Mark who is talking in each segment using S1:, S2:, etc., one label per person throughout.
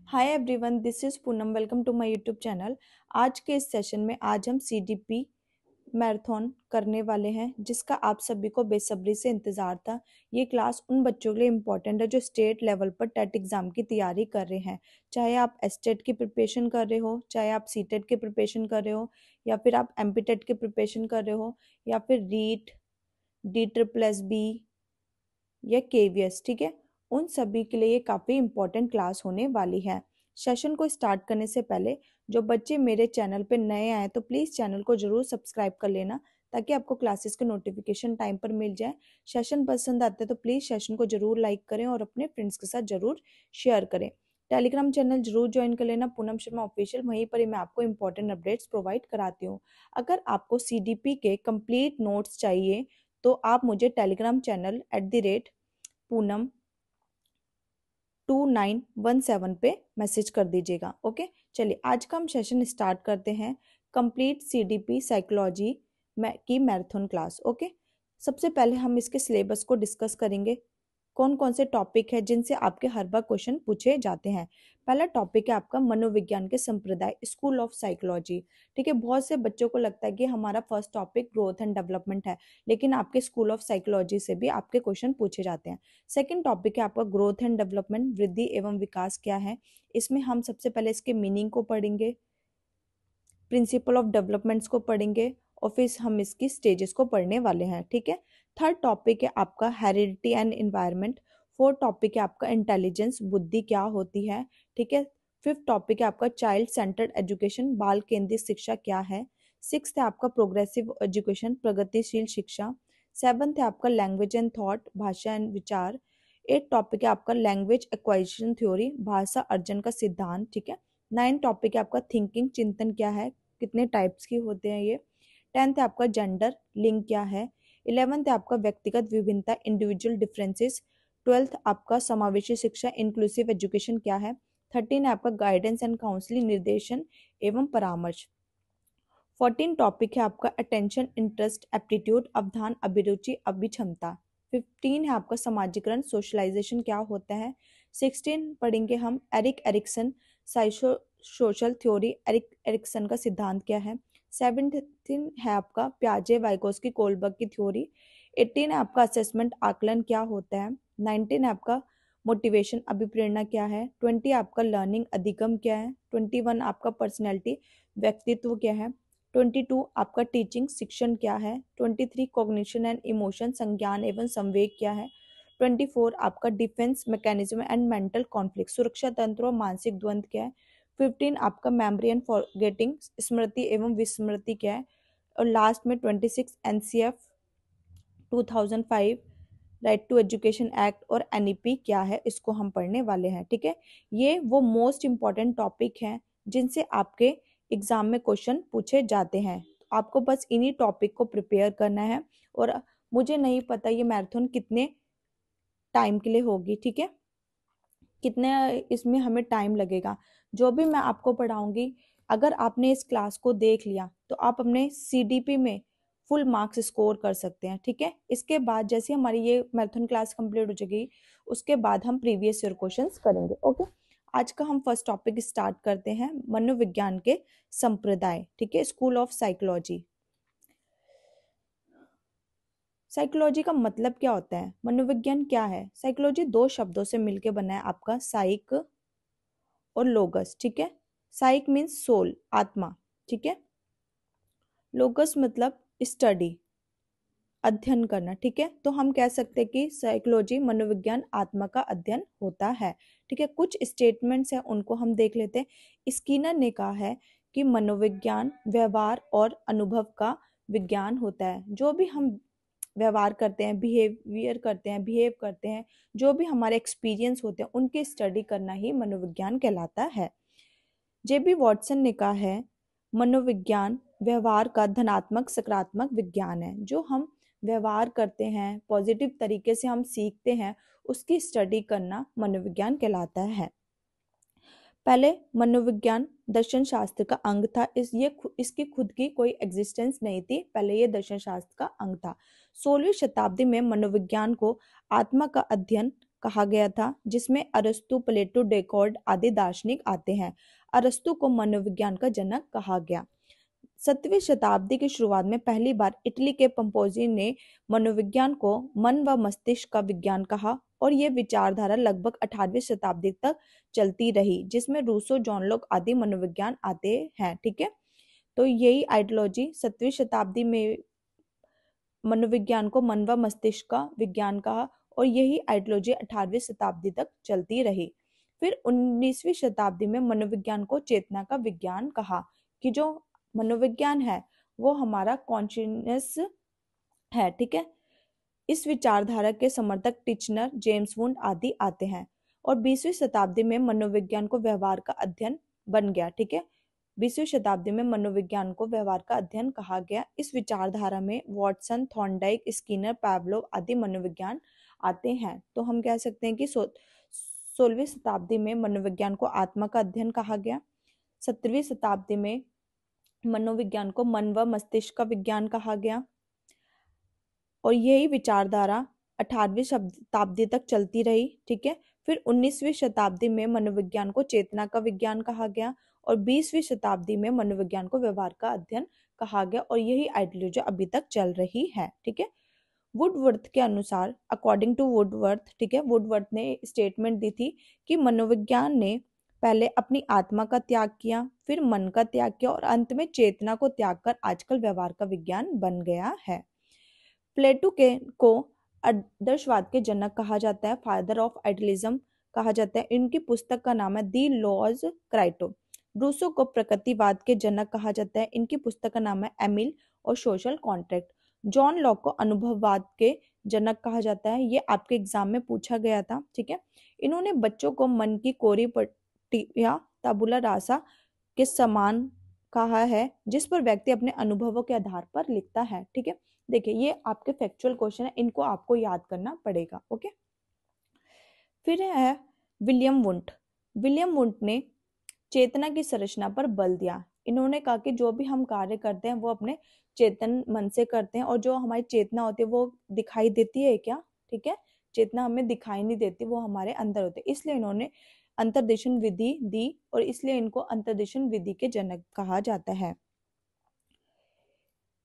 S1: Hi everyone, this is Poonam. Welcome to my YouTube channel. आज के इस सेशन में आज हम सीडीपी मैराथन करने वाले हैं, जिसका आप सभी को बेसब्री से इंतज़ार था। ये क्लास उन बच्चों के लिए इम्पोर्टेंट है जो स्टेट लेवल पर टेट एग्ज़ाम की तैयारी कर रहे हैं। चाहे आप एसटेट की प्रिपरेशन कर रहे हो, चाहे आप सीटेट की प्रिपरेशन कर रहे हो, या फिर आप एमपीटेट की प्रिपरेशन कर रहे हो, या फिर रीट, डी बी या केवीएस। ठीक है, उन सभी के लिए ये काफ़ी इंपॉर्टेंट क्लास होने वाली है। सेशन को स्टार्ट करने से पहले जो बच्चे मेरे चैनल पे नए आए तो प्लीज़ चैनल को ज़रूर सब्सक्राइब कर लेना, ताकि आपको क्लासेस के नोटिफिकेशन टाइम पर मिल जाए। सेशन पसंद आते तो प्लीज़ सेशन को ज़रूर लाइक करें और अपने फ्रेंड्स के साथ ज़रूर शेयर करें। टेलीग्राम चैनल जरूर ज्वाइन कर लेना, पूनम शर्मा ऑफिशियल। वहीं पर ही मैं आपको इंपॉर्टेंट अपडेट्स प्रोवाइड कराती हूँ। अगर आपको सीडीपी के कंप्लीट नोट्स चाहिए तो आप मुझे टेलीग्राम चैनल @पूनम 2917 पे मैसेज कर दीजिएगा। ओके, चलिए आज का हम सेशन स्टार्ट करते हैं। कंप्लीट सीडीपी साइकोलॉजी की मैराथन क्लास। ओके, सबसे पहले हम इसके सिलेबस को डिस्कस करेंगे। कौन कौन से टॉपिक है जिनसे आपके हर बार क्वेश्चन पूछे जाते हैं। पहला टॉपिक है आपका मनोविज्ञान के संप्रदाय, स्कूल ऑफ साइकोलॉजी। ठीक है, बहुत से बच्चों को लगता है कि हमारा first topic growth and development है, लेकिन आपके स्कूल ऑफ साइकोलॉजी से भी आपके क्वेश्चन पूछे जाते हैं। सेकंड टॉपिक है आपका ग्रोथ एंड डेवलपमेंट, वृद्धि एवं विकास क्या है। इसमें हम सबसे पहले इसके मीनिंग को पढ़ेंगे, प्रिंसिपल ऑफ डेवलपमेंट्स को पढ़ेंगे, और फिर हम इसकी स्टेजेस को पढ़ने वाले हैं। ठीक है, थर्ड टॉपिक है आपका heredity and environment. Fourth topic है आपका इंटेलिजेंस, बुद्धि क्या होती है। ठीक है, फिफ्थ टॉपिक है आपका चाइल्ड सेंटर्ड एजुकेशन, बाल केंद्रित शिक्षा क्या है। सिक्स्थ है आपका प्रोग्रेसिव एजुकेशन, प्रगतिशील शिक्षा। सेवन्थ है आपका लैंग्वेज एंड थॉट, भाषा एंड विचार। एट टॉपिक है आपका लैंग्वेज एक्वाजिशन थ्योरी, भाषा अर्जन का सिद्धांत। ठीक है, नाइन टॉपिक है आपका थिंकिंग, चिंतन क्या है, कितने टाइप्स की होते हैं ये। टेंथ है आपका जेंडर, लिंग क्या है। इलेवेंथ है आपका व्यक्तिगत विभिन्नता, इंडिविजुअल डिफरेंसेस। ट्वेल्थ आपका समावेशी शिक्षा, इंक्लूसिव एजुकेशन क्या है। 13 है आपका गाइडेंस एंड काउंसलिंग, निर्देशन एवं परामर्श। 14 टॉपिक है आपका अटेंशन, इंटरेस्ट, एप्टीट्यूड, अवधान, अभिरुचि, अभिक्षमता। 15 है आपका समाजीकरण, सोशलाइजेशन क्या होता है। 16 पढ़ेंगे हम Erik Erikson, psycho social theory, Erik Erikson का सिद्धांत क्या है। 17 है आपका प्याजे वाइगोस्की कोलबर्ग की थ्योरी। 18 है आपका असेसमेंट, आकलन क्या होता है। 19 है आपका मोटिवेशन, अभिप्रेरणा क्या है। 20 आपका लर्निंग, अधिगम क्या है। 21 आपका पर्सनैलिटी, व्यक्तित्व क्या है। 22 आपका टीचिंग, शिक्षण क्या है। 23 कॉग्निशन एंड इमोशन, संज्ञान एवं संवेग क्या है। 24 आपका defence mechanism and mental conflict, सुरक्षा तंत्र और मानसिक द्वंद्व क्या है। 15 आपका मेमोरी एंड फॉरगेटिंग, स्मृति एवं विस्मृति क्या है। और लास्ट में 26 NCF 2005 right to education act और एनईपी क्या है, इसको हम पढ़ने वाले हैं। ठीक है, ये वो मोस्ट इंपॉर्टेंट टॉपिक हैं जिनसे आपके एग्जाम में क्वेश्चन पूछे जाते हैं। आपको बस इन्हीं टॉपिक को प्रिपेयर करना है। और मुझे नहीं पता ये मैराथन कितने टाइम के लिए होगी। ठीक है, कितने इसमें हमें टाइम लगेगा। जो भी मैं आपको पढ़ाऊंगी, अगर आपने इस क्लास को देख लिया तो आप अपने सीडीपी में फुल मार्क्स स्कोर कर सकते हैं। ठीक है, इसके बाद जैसे हमारी ये मैराथन क्लास कंप्लीट हो जाएगी, उसके बाद हम प्रीवियस ईयर क्वेश्चंस करेंगे। ओके, आज का हम फर्स्ट टॉपिक स्टार्ट करते हैं, मनोविज्ञान के संप्रदाय। ठीक है, स्कूल ऑफ साइकोलॉजी। साइकोलॉजी का मतलब क्या होता है, मनोविज्ञान क्या है। साइकोलॉजी दो शब्दों से मिलकर बना है, आपका साइक और लोगस। ठीक है, साइक मीन्स सोल, आत्मा। ठीक है, लोगस मतलब स्टडी, अध्ययन करना। ठीक है, तो हम कह सकते हैं कि साइकोलॉजी मनोविज्ञान आत्मा का अध्ययन होता है। ठीक है, कुछ स्टेटमेंट्स हैं उनको हम देख लेते हैं। स्किनर ने कहा है कि मनोविज्ञान व्यवहार और अनुभव का विज्ञान होता है। जो भी हम व्यवहार करते हैं, बिहेव करते हैं, जो भी हमारे एक्सपीरियंस होते हैं, उनकी स्टडी करना ही मनोविज्ञान कहलाता है। जेबी वॉटसन ने कहा है मनोविज्ञान व्यवहार का धनात्मक सकारात्मक विज्ञान है। जो हम व्यवहार करते हैं, पॉजिटिव तरीके से हम सीखते हैं, उसकी स्टडी करना मनोविज्ञान कहलाता है। पहले मनोविज्ञान दर्शन शास्त्र का अंग था। इसकी खुद की कोई एग्जिस्टेंस नहीं थी, पहले ये दर्शन शास्त्र का अंग था। 16वीं शताब्दी में मनोविज्ञान को आत्मा का अध्ययन कहा गया था, जिसमें अरस्तु, प्लेटो, डेकार्ट आदि दार्शनिक आते हैं। अरस्तु को मनोविज्ञान का जनक कहा गया। 7वीं शताब्दी की शुरुआत में पहली बार इटली के पंपोजी ने मनोविज्ञान को मन व मस्तिष्क का विज्ञान कहा, और यह विचारधारा लगभग 18वीं शताब्दी तक चलती रही, जिसमें रूसो, जॉन लॉक आदि मनोविज्ञान आते हैं। ठीक है, तो यही आइडियोलॉजी 7वीं शताब्दी में मनोविज्ञान को मन व मस्तिष्क का विज्ञान कहा, और यही आइडियोलॉजी 18वीं शताब्दी तक चलती रही। फिर 19वीं शताब्दी में मनोविज्ञान को चेतना का विज्ञान कहा, कि जो मनोविज्ञान है वो हमारा कॉन्शियसनेस है। ठीक है, इस विचारधारा के समर्थक टिचनर, जेम्स वुंड आदि आते हैं। और 20वीं शताब्दी में मनोविज्ञान को व्यवहार का अध्ययन बन गया। ठीक है, 20वीं शताब्दी में मनोविज्ञान को व्यवहार का अध्ययन कहा गया। इस विचारधारा में वॉटसन, थॉर्नडाइक, स्किनर, पावलोव आदि मनोविज्ञान आते हैं। तो हम कह सकते हैं कि 16वीं शताब्दी में मनोविज्ञान को आत्मा का अध्ययन कहा गया। 17वीं शताब्दी में मनोविज्ञान को मन व मस्तिष्क का विज्ञान कहा गया, और यही विचारधारा 18वीं शताब्दी तक चलती रही। ठीक है, फिर 19वीं शताब्दी में मनोविज्ञान को चेतना का विज्ञान कहा गया, और 20वीं शताब्दी में मनोविज्ञान को व्यवहार का अध्ययन कहा गया, और यही आइडियोलॉजी अभी तक चल रही है। ठीक है, वुडवर्थ के अनुसार, अकॉर्डिंग टू वुडवर्थ, ठीक है, वुडवर्थ ने स्टेटमेंट दी थी कि मनोविज्ञान ने पहले अपनी आत्मा का त्याग किया, फिर मन का त्याग किया, और अंत में चेतना को त्याग कर आजकल व्यवहार का विज्ञान बन गया है। प्लेटो को आदर्शवाद के जनक कहा जाता है, फादर ऑफ आइडियलिज्म कहा जाता है। इनकी पुस्तक का नाम है दी लॉज क्राइटो। रूसो को प्रकृतिवाद के जनक कहा जाता है। इनकी पुस्तक का नाम है एमिल और सोशल कॉन्ट्रैक्ट। जॉन लॉक को अनुभववाद के जनक कहा जाता है। ये आपके एग्जाम में पूछा गया था। ठीक है, इन्होंने बच्चों को मन की कोरी पट्टी या ताबुला रासा के समान कहा है, जिस पर व्यक्ति अपने अनुभवों के आधार पर लिखता है। ठीक है, देखिए ये आपके फैक्चुअल क्वेश्चन है, इनको आपको याद करना पड़ेगा। ओके, फिर है विलियम वुंट। विलियम वुंट ने चेतना की संरचना पर बल दिया। इन्होंने कहा कि जो भी हम कार्य करते हैं वो अपने चेतन मन से करते हैं, और जो हमारी चेतना होती है वो दिखाई देती है क्या? ठीक है, चेतना हमें दिखाई नहीं देती, वो हमारे अंदर होते हैं। इसलिए इन्होंने अंतर्दर्शन विधि दी, और इसलिए इनको अंतर्दर्शन विधि के जनक कहा जाता है।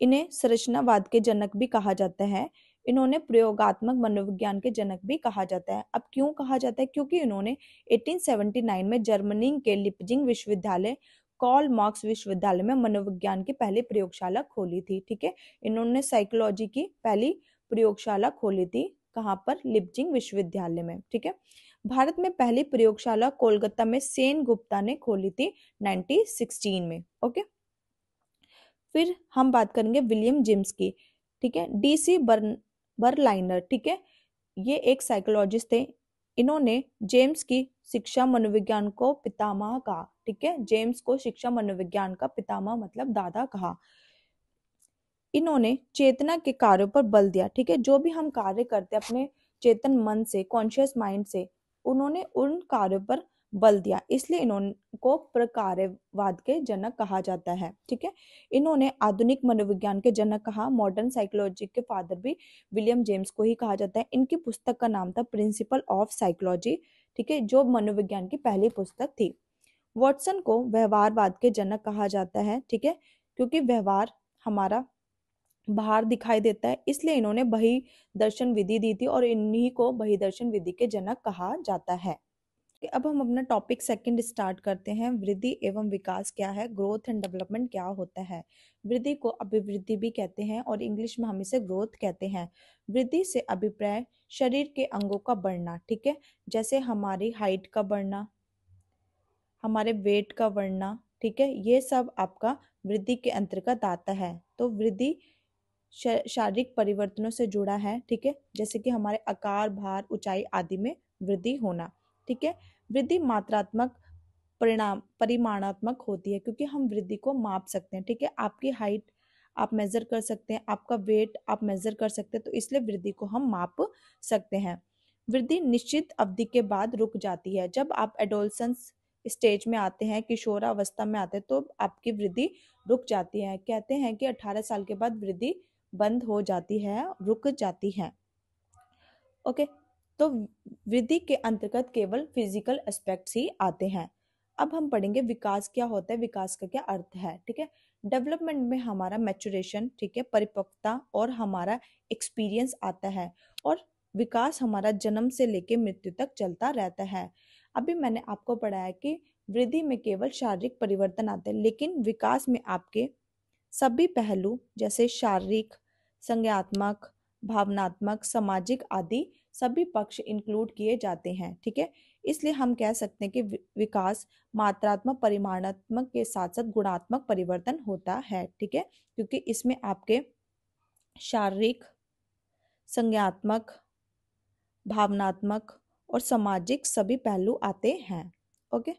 S1: इन्हें संरचनावाद के जनक भी कहा जाता है। इन्होंने प्रयोगात्मक मनोविज्ञान के जनक भी कहा जाता है। अब क्यों कहा जाता है? क्योंकि इन्होंने 1879 में जर्मनी के लिपजिंग विश्वविद्यालय, कार्ल मार्क्स विश्वविद्यालय में मनोविज्ञान की पहली प्रयोगशाला खोली थी। ठीक है, इन्होंने साइकोलॉजी की पहली प्रयोगशाला खोली थी। कहाँ पर? लिपजिंग विश्वविद्यालय में। ठीक है, भारत में पहली प्रयोगशाला कोलकाता में सेन गुप्ता ने खोली थी 1916 में। ओके, फिर हम बात करेंगे विलियम जेम्स की। ठीक है, डीसी बर्लाइनर। ठीक है, ये एक साइकोलॉजिस्ट थे। इन्होंने जेम्स की शिक्षा मनोविज्ञान को पितामह कहा। ठीक है, जेम्स को शिक्षा मनोविज्ञान का पितामह मतलब दादा कहा। इन्होंने चेतना के कार्यों पर बल दिया। ठीक है, जो भी हम कार्य करते हैं अपने चेतन मन से, कॉन्शियस माइंड से, उन्होंने उन कार्यों पर बल दिया, इसलिए इनको प्रकार्यवाद के जनक कहा जाता है। ठीक है, इन्होंने आधुनिक मनोविज्ञान के जनक कहा। मॉडर्न साइकोलॉजी के फादर भी विलियम जेम्स को ही कहा जाता है। इनकी पुस्तक का नाम था प्रिंसिपल ऑफ साइकोलॉजी। ठीक है, जो मनोविज्ञान की पहली पुस्तक थी। वॉटसन को व्यवहारवाद के जनक कहा जाता है। ठीक है, क्योंकि व्यवहार हमारा बाहर दिखाई देता है, इसलिए इन्होंने बही दर्शन विधि दी थी, और इन्हीं को बही दर्शन विधि के जनक कहा जाता है। अब हम अपना टॉपिक सेकंड स्टार्ट करते हैं। वृद्धि एवं विकास क्या है? ग्रोथ एंड डेवलपमेंट क्या होता है? वृद्धि को अभिवृद्धि भी कहते हैं, और इंग्लिश में हम इसे ग्रोथ कहते हैं। वृद्धि से अभिप्राय शरीर के अंगों का बढ़ना। ठीक है, जैसे हमारी हाइट का बढ़ना, हमारे वेट का बढ़ना। ठीक है, ये सब आपका वृद्धि के अंतर्गत आता है। तो वृद्धि शारीरिक परिवर्तनों से जुड़ा है। ठीक है, जैसे कि हमारे आकार, भार, ऊंचाई आदि में वृद्धि होना। ठीक है, वृद्धि मात्रात्मक परिमाणात्मक होती है, क्योंकि हम वृद्धि को माप सकते हैं। ठीक है, आपकी हाइट आप मेजर कर सकते हैं, आपका वेट आप मेजर कर सकते हैं, तो इसलिए वृद्धि को हम माप सकते हैं। वृद्धि निश्चित अवधि के बाद रुक जाती है। जब आप एडोलसेंस स्टेज में आते हैं, किशोरावस्था में आते हैं, तो आपकी वृद्धि रुक जाती है। कहते हैं कि 18 साल के बाद वृद्धि बंद हो जाती है, रुक जाती है। ओके, तो वृद्धि के अंतर्गत केवल फिजिकल एस्पेक्ट्स ही आते हैं। अब हम पढ़ेंगे विकास क्या होता है, विकास का क्या अर्थ है। ठीक है, डेवलपमेंट में हमारा मैचुरेशन, ठीक है, परिपक्वता और हमारा एक्सपीरियंस आता है, और विकास हमारा जन्म से लेकर मृत्यु तक चलता रहता है। अभी मैंने आपको पढ़ाया कि वृद्धि में केवल शारीरिक परिवर्तन आते हैं, लेकिन विकास में आपके सभी पहलू जैसे शारीरिक, संज्ञानात्मक, भावनात्मक, सामाजिक आदि सभी पक्ष इंक्लूड किए जाते हैं। ठीक है, इसलिए हम कह सकते हैं कि विकास मात्रात्मक परिमाणात्मक के साथ साथ गुणात्मक परिवर्तन होता है। ठीक है, क्योंकि इसमें आपके शारीरिक, संज्ञानात्मक, भावनात्मक और सामाजिक सभी पहलू आते हैं। ओके,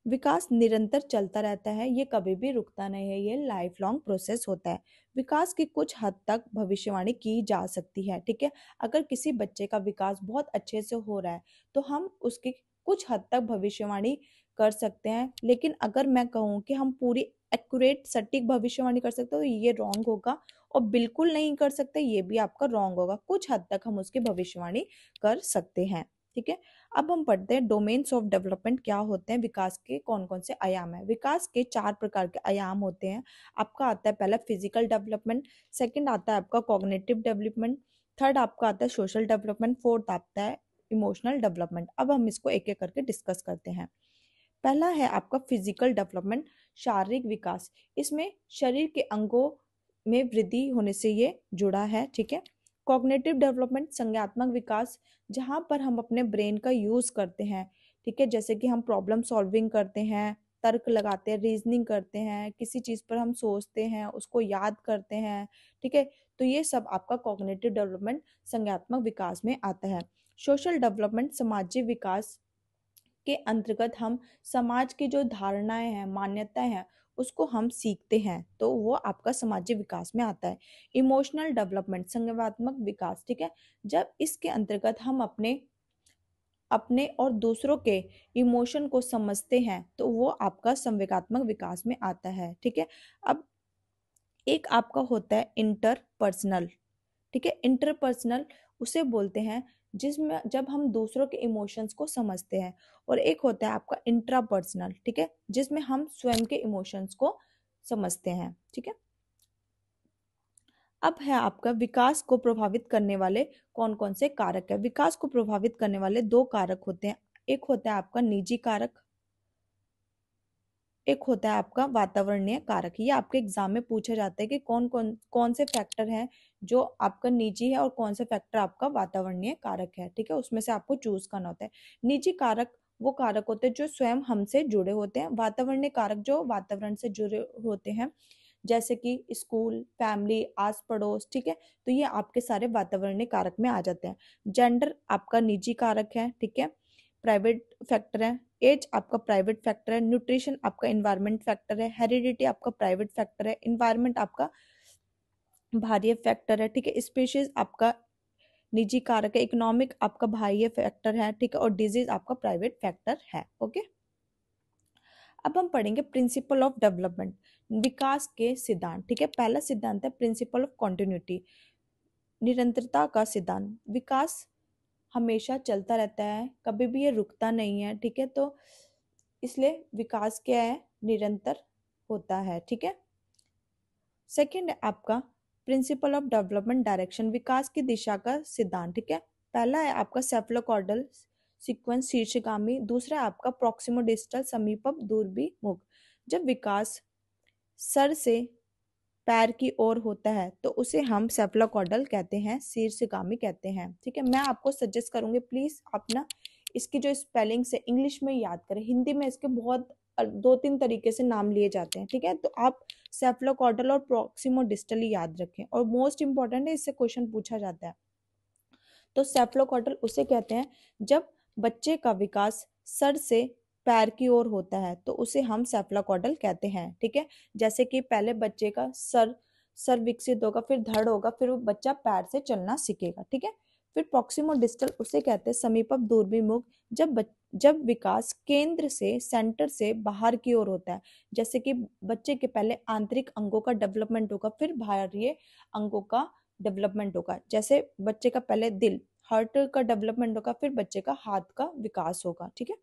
S1: विकास निरंतर चलता रहता है, ये कभी भी रुकता नहीं है, ये लाइफ लॉन्ग प्रोसेस होता है। विकास की कुछ हद तक भविष्यवाणी की जा सकती है। ठीक है, अगर किसी बच्चे का विकास बहुत अच्छे से हो रहा है तो हम उसकी कुछ हद तक भविष्यवाणी कर सकते हैं, लेकिन अगर मैं कहूँ कि हम पूरी एक्यूरेट सटीक भविष्यवाणी कर सकते हैं तो ये रॉन्ग होगा, और बिल्कुल नहीं कर सकते ये भी आपका रॉन्ग होगा। कुछ हद तक हम उसकी भविष्यवाणी कर सकते हैं। ठीक है, अब हम पढ़ते हैं डोमेन्स ऑफ डेवलपमेंट क्या होते हैं, विकास के कौन कौन से आयाम है। विकास के 4 प्रकार के आयाम होते हैं। आपका आता है पहला फिजिकल डेवलपमेंट, सेकंड आता है आपका कॉग्निटिव डेवलपमेंट, थर्ड आपका आता है सोशल डेवलपमेंट, फोर्थ आता है इमोशनल डेवलपमेंट। अब हम इसको एक एक करके डिस्कस करते हैं। पहला है आपका फिजिकल डेवलपमेंट, शारीरिक विकास। इसमें शरीर के अंगों में वृद्धि होने से ये जुड़ा है। ठीक है, कॉग्निटिव डेवलपमेंट, संज्ञानात्मक विकास, जहाँ पर हम अपने ब्रेन का यूज करते हैं। ठीक है, जैसे कि हम प्रॉब्लम सॉल्विंग करते हैं, तर्क लगाते हैं, रीजनिंग करते हैं, किसी चीज पर हम सोचते हैं, उसको याद करते हैं। ठीक है, तो ये सब आपका कॉग्निटिव डेवलपमेंट संज्ञानात्मक विकास में आता है। सोशल डेवलपमेंट, सामाजिक विकास के अंतर्गत हम समाज की जो धारणाएं हैं, मान्यताएं हैं, उसको हम सीखते हैं, तो वो आपका सामाजिक विकास में आता है। इमोशनल डेवलपमेंट, संज्ञानात्मक विकास। ठीक है, जब इसके अंतर्गत हम अपने अपने और दूसरों के इमोशन को समझते हैं तो वो आपका संवेगात्मक विकास में आता है। ठीक है, अब एक आपका होता है इंटरपर्सनल। ठीक है, इंटरपर्सनल उसे बोलते हैं जिसमें जब हम दूसरों के इमोशंस को समझते हैं, और एक होता है आपका इंट्रापर्सनल। ठीक है, जिसमें हम स्वयं के इमोशंस को समझते हैं। ठीक है, अब है आपका विकास को प्रभावित करने वाले कौन कौन से कारक है। विकास को प्रभावित करने वाले 2 कारक होते हैं, एक होता है आपका निजी कारक, एक होता है आपका वातावरणीय कारक। ये आपके एग्जाम में पूछा जाता है कि कौन से फैक्टर हैं जो आपका निजी है और कौन से फैक्टर आपका वातावरणीय कारक है। ठीक है, उसमें से आपको चूज करना होता है। निजी कारक वो कारक होते हैं जो स्वयं हमसे जुड़े होते हैं, वातावरणीय कारक जो वातावरण से जुड़े होते हैं, जैसे कि स्कूल, फैमिली, आस पड़ोस। ठीक है, तो ये आपके सारे वातावरणीय कारक में आ जाते हैं। जेंडर आपका निजी कारक है। ठीक है, प्राइवेट फैक्टर है। एज आपका प्राइवेट फैक्टर है। न्यूट्रिशन आपका इन्वायरमेंट फैक्टर है। हेरिडिटी आपका प्राइवेट फैक्टर है। इन्वायरमेंट आपका बाह्य फैक्टर है। ठीक है, स्पीशीज आपका निजी कारक है। इकोनॉमिक आपका बाह्य फैक्टर है। ठीक है, और डिजीज आपका प्राइवेट फैक्टर है। ओके, अब हम पढ़ेंगे प्रिंसिपल ऑफ डेवलपमेंट, विकास के सिद्धांत। ठीक है, पहला सिद्धांत है प्रिंसिपल ऑफ कॉन्टिन्यूटी, निरंतरता का सिद्धांत। विकास हमेशा चलता रहता है, कभी भी ये रुकता नहीं है। ठीक है, तो इसलिए विकास क्या है, निरंतर होता है। ठीक है, सेकंड है आपका प्रिंसिपल ऑफ डेवलपमेंट डायरेक्शन, विकास की दिशा का सिद्धांत। ठीक है, पहला है आपका सेफलोकॉर्डल सीक्वेंस, शीर्षगामी। दूसरा है आपका प्रॉक्सिमोडिस्टल, समीपम दूरभिमुख। जब विकास सर से पैर की ओर होता है तो उसे हम सेफलोकॉर्डल कहते हैं, शीर्षगामी कहते हैं। ठीक है, मैं आपको सजेस्ट करूंगी प्लीज आप ना इसकी जो स्पेलिंग से इंग्लिश में याद करें, हिंदी में इसके बहुत 2-3 तरीके से नाम लिए जाते हैं। ठीक है, तो आप सेफलोकॉर्डल और प्रॉक्सिमोडिस्टल याद रखें, और मोस्ट इंपॉर्टेंट है, इससे क्वेश्चन पूछा जाता है। तो सेफलोकॉर्डल उसे कहते हैं जब बच्चे का विकास सर से पैर की ओर होता है तो उसे हम सेफलोकॉर्डल कहते हैं। ठीक है, जैसे कि पहले बच्चे का सर सर विकसित होगा, फिर धड़ होगा, फिर वो बच्चा पैर से चलना सीखेगा। ठीक है, फिर प्रॉक्सिमोडिस्टल उसे कहते हैं समीपम दूरभिमुख, जब विकास केंद्र से, सेंटर से बाहर की ओर होता है। जैसे कि बच्चे के पहले आंतरिक अंगों का डेवलपमेंट होगा, फिर बाहरी अंगों का डेवलपमेंट होगा। जैसे बच्चे का पहले दिल, हार्ट का डेवलपमेंट होगा, फिर बच्चे का हाथ का विकास होगा। ठीक है।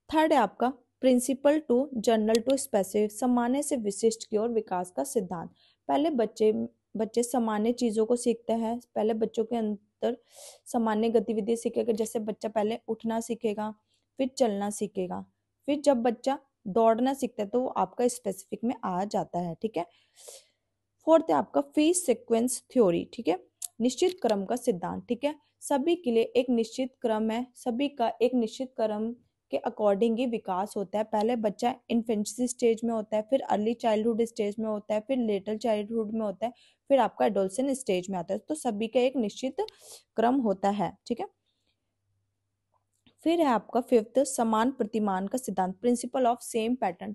S1: थर्ड है आपका principle to general to specific, सामान्य से विशिष्ट की ओर विकास का सिद्धांत। पहले बच्चे सामान्य चीजों को सीखते हैं, पहले बच्चों के अंदर सामान्य गतिविधि सीखेगा, जैसे बच्चा पहले उठना सीखेगा, फिर चलना सीखेगा, फिर जब बच्चा दौड़ना सीखता है तो वो आपका स्पेसिफिक में आ जाता है। ठीक है। फोर्थ है आपका फेज सीक्वेंस थ्योरी। ठीक है, निश्चित क्रम का सिद्धांत। ठीक है, सभी के लिए एक निश्चित क्रम है, सभी का एक निश्चित क्रम के अकॉर्डिंग ही विकास होता है। पहले बच्चा इन्फेंसी स्टेज में होता है, फिर अर्ली चाइल्डहुड स्टेज में होता है, फिर लेटर चाइल्डहुड में होता है, फिर आपका एडोलसेंट स्टेज में आता है। तो सभी का एक निश्चित क्रम होता है। ठीक है। फिर है आपका फिफ्थ समान प्रतिमान का सिद्धांत, प्रिंसिपल ऑफ सेम पैटर्न।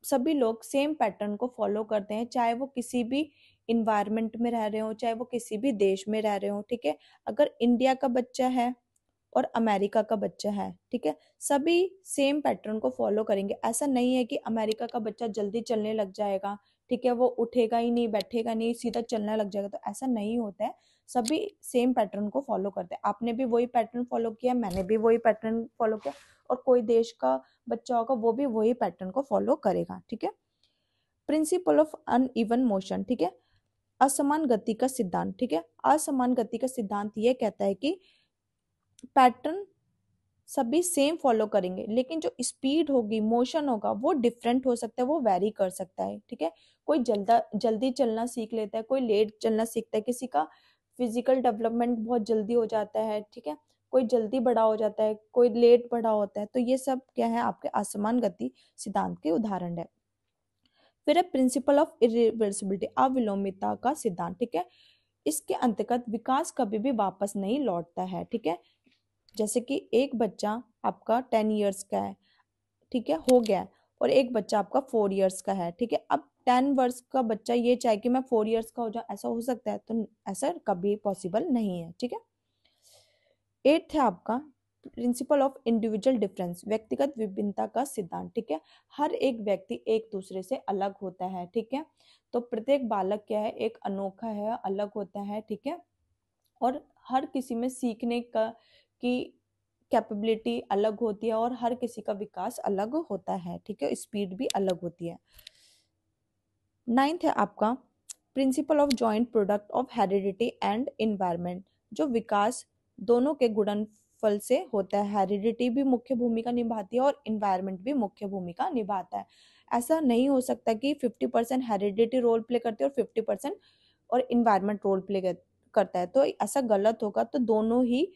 S1: सभी लोग सेम पैटर्न को फॉलो करते हैं, चाहे वो किसी भी इन्वायरमेंट में रह रहे हो, चाहे वो किसी भी देश में रह रहे हो। ठीक है। अगर इंडिया का बच्चा है और अमेरिका का बच्चा है, ठीक है, सभी सेम पैटर्न को फॉलो करेंगे। ऐसा नहीं है कि अमेरिका का बच्चा जल्दी चलने लग जाएगा, ठीक है, वो उठेगा ही नहीं, बैठेगा नहीं, सीधा चलने लग जाएगा, तो ऐसा नहीं होता है। सभी सेम पैटर्न को फॉलो करते हैं। आपने भी वही पैटर्न फॉलो किया, मैंने भी वही पैटर्न फॉलो किया, और कोई देश का बच्चा होगा वो भी वही पैटर्न को फॉलो करेगा। ठीक है। Principle of uneven motion. ठीक है, असमान गति का सिद्धांत। ठीक है, असमान गति का सिद्धांत ये कहता है कि पैटर्न सभी सेम फॉलो करेंगे, लेकिन जो स्पीड होगी, मोशन होगा, वो डिफरेंट हो सकता है, वो वेरी कर सकता है। ठीक है, कोई जल्दी चलना सीख लेता है, कोई लेट चलना सीखता है, किसी का फिजिकल डेवलपमेंट बहुत जल्दी हो जाता है। ठीक है, कोई जल्दी बड़ा हो जाता है, कोई लेट बड़ा होता है। तो ये सब क्या है, आपके असमान गति सिद्धांत के उदाहरण है। फिर है प्रिंसिपल ऑफ इरिवर्सिबिलिटी, अविलोमिता का सिद्धांत। ठीक है, इसके अंतर्गत विकास कभी भी वापस नहीं लौटता है। ठीक है, जैसे कि एक बच्चा आपका 10 ईयर्स का है, ठीक है, हो गया है, और एक बच्चा आपका 4 ईयर्स का है। ठीक है, अब 10 वर्ष का बच्चा ये चाहे कि मैं 4 ईयर्स का हो जाऊं, ऐसा हो सकता है? तो ऐसा कभी पॉसिबल नहीं है। ठीक है। एट्थ है आपका प्रिंसिपल ऑफ इंडिविजुअल डिफरेंस, व्यक्तिगत विभिन्नता का सिद्धांत। ठीक है, हर एक व्यक्ति एक दूसरे से अलग होता है। ठीक है, तो प्रत्येक बालक क्या है, एक अनोखा है, अलग होता है। ठीक है, और हर किसी में सीखने का की कैपेबिलिटी अलग होती है, और हर किसी का विकास अलग होता है। ठीक है, स्पीड भी अलग होती है। नाइन्थ है आपका principle of joint product of heredity and environment, जो विकास दोनों के गुणनफल से होता है। हेरिडिटी भी मुख्य भूमिका निभाती है और इन्वायरमेंट भी मुख्य भूमिका निभाता है। ऐसा नहीं हो सकता कि 50% हेरिडिटी रोल प्ले करती है और 50% और इन्वायरमेंट रोल प्ले करता है, तो ऐसा गलत होगा। तो दोनों ही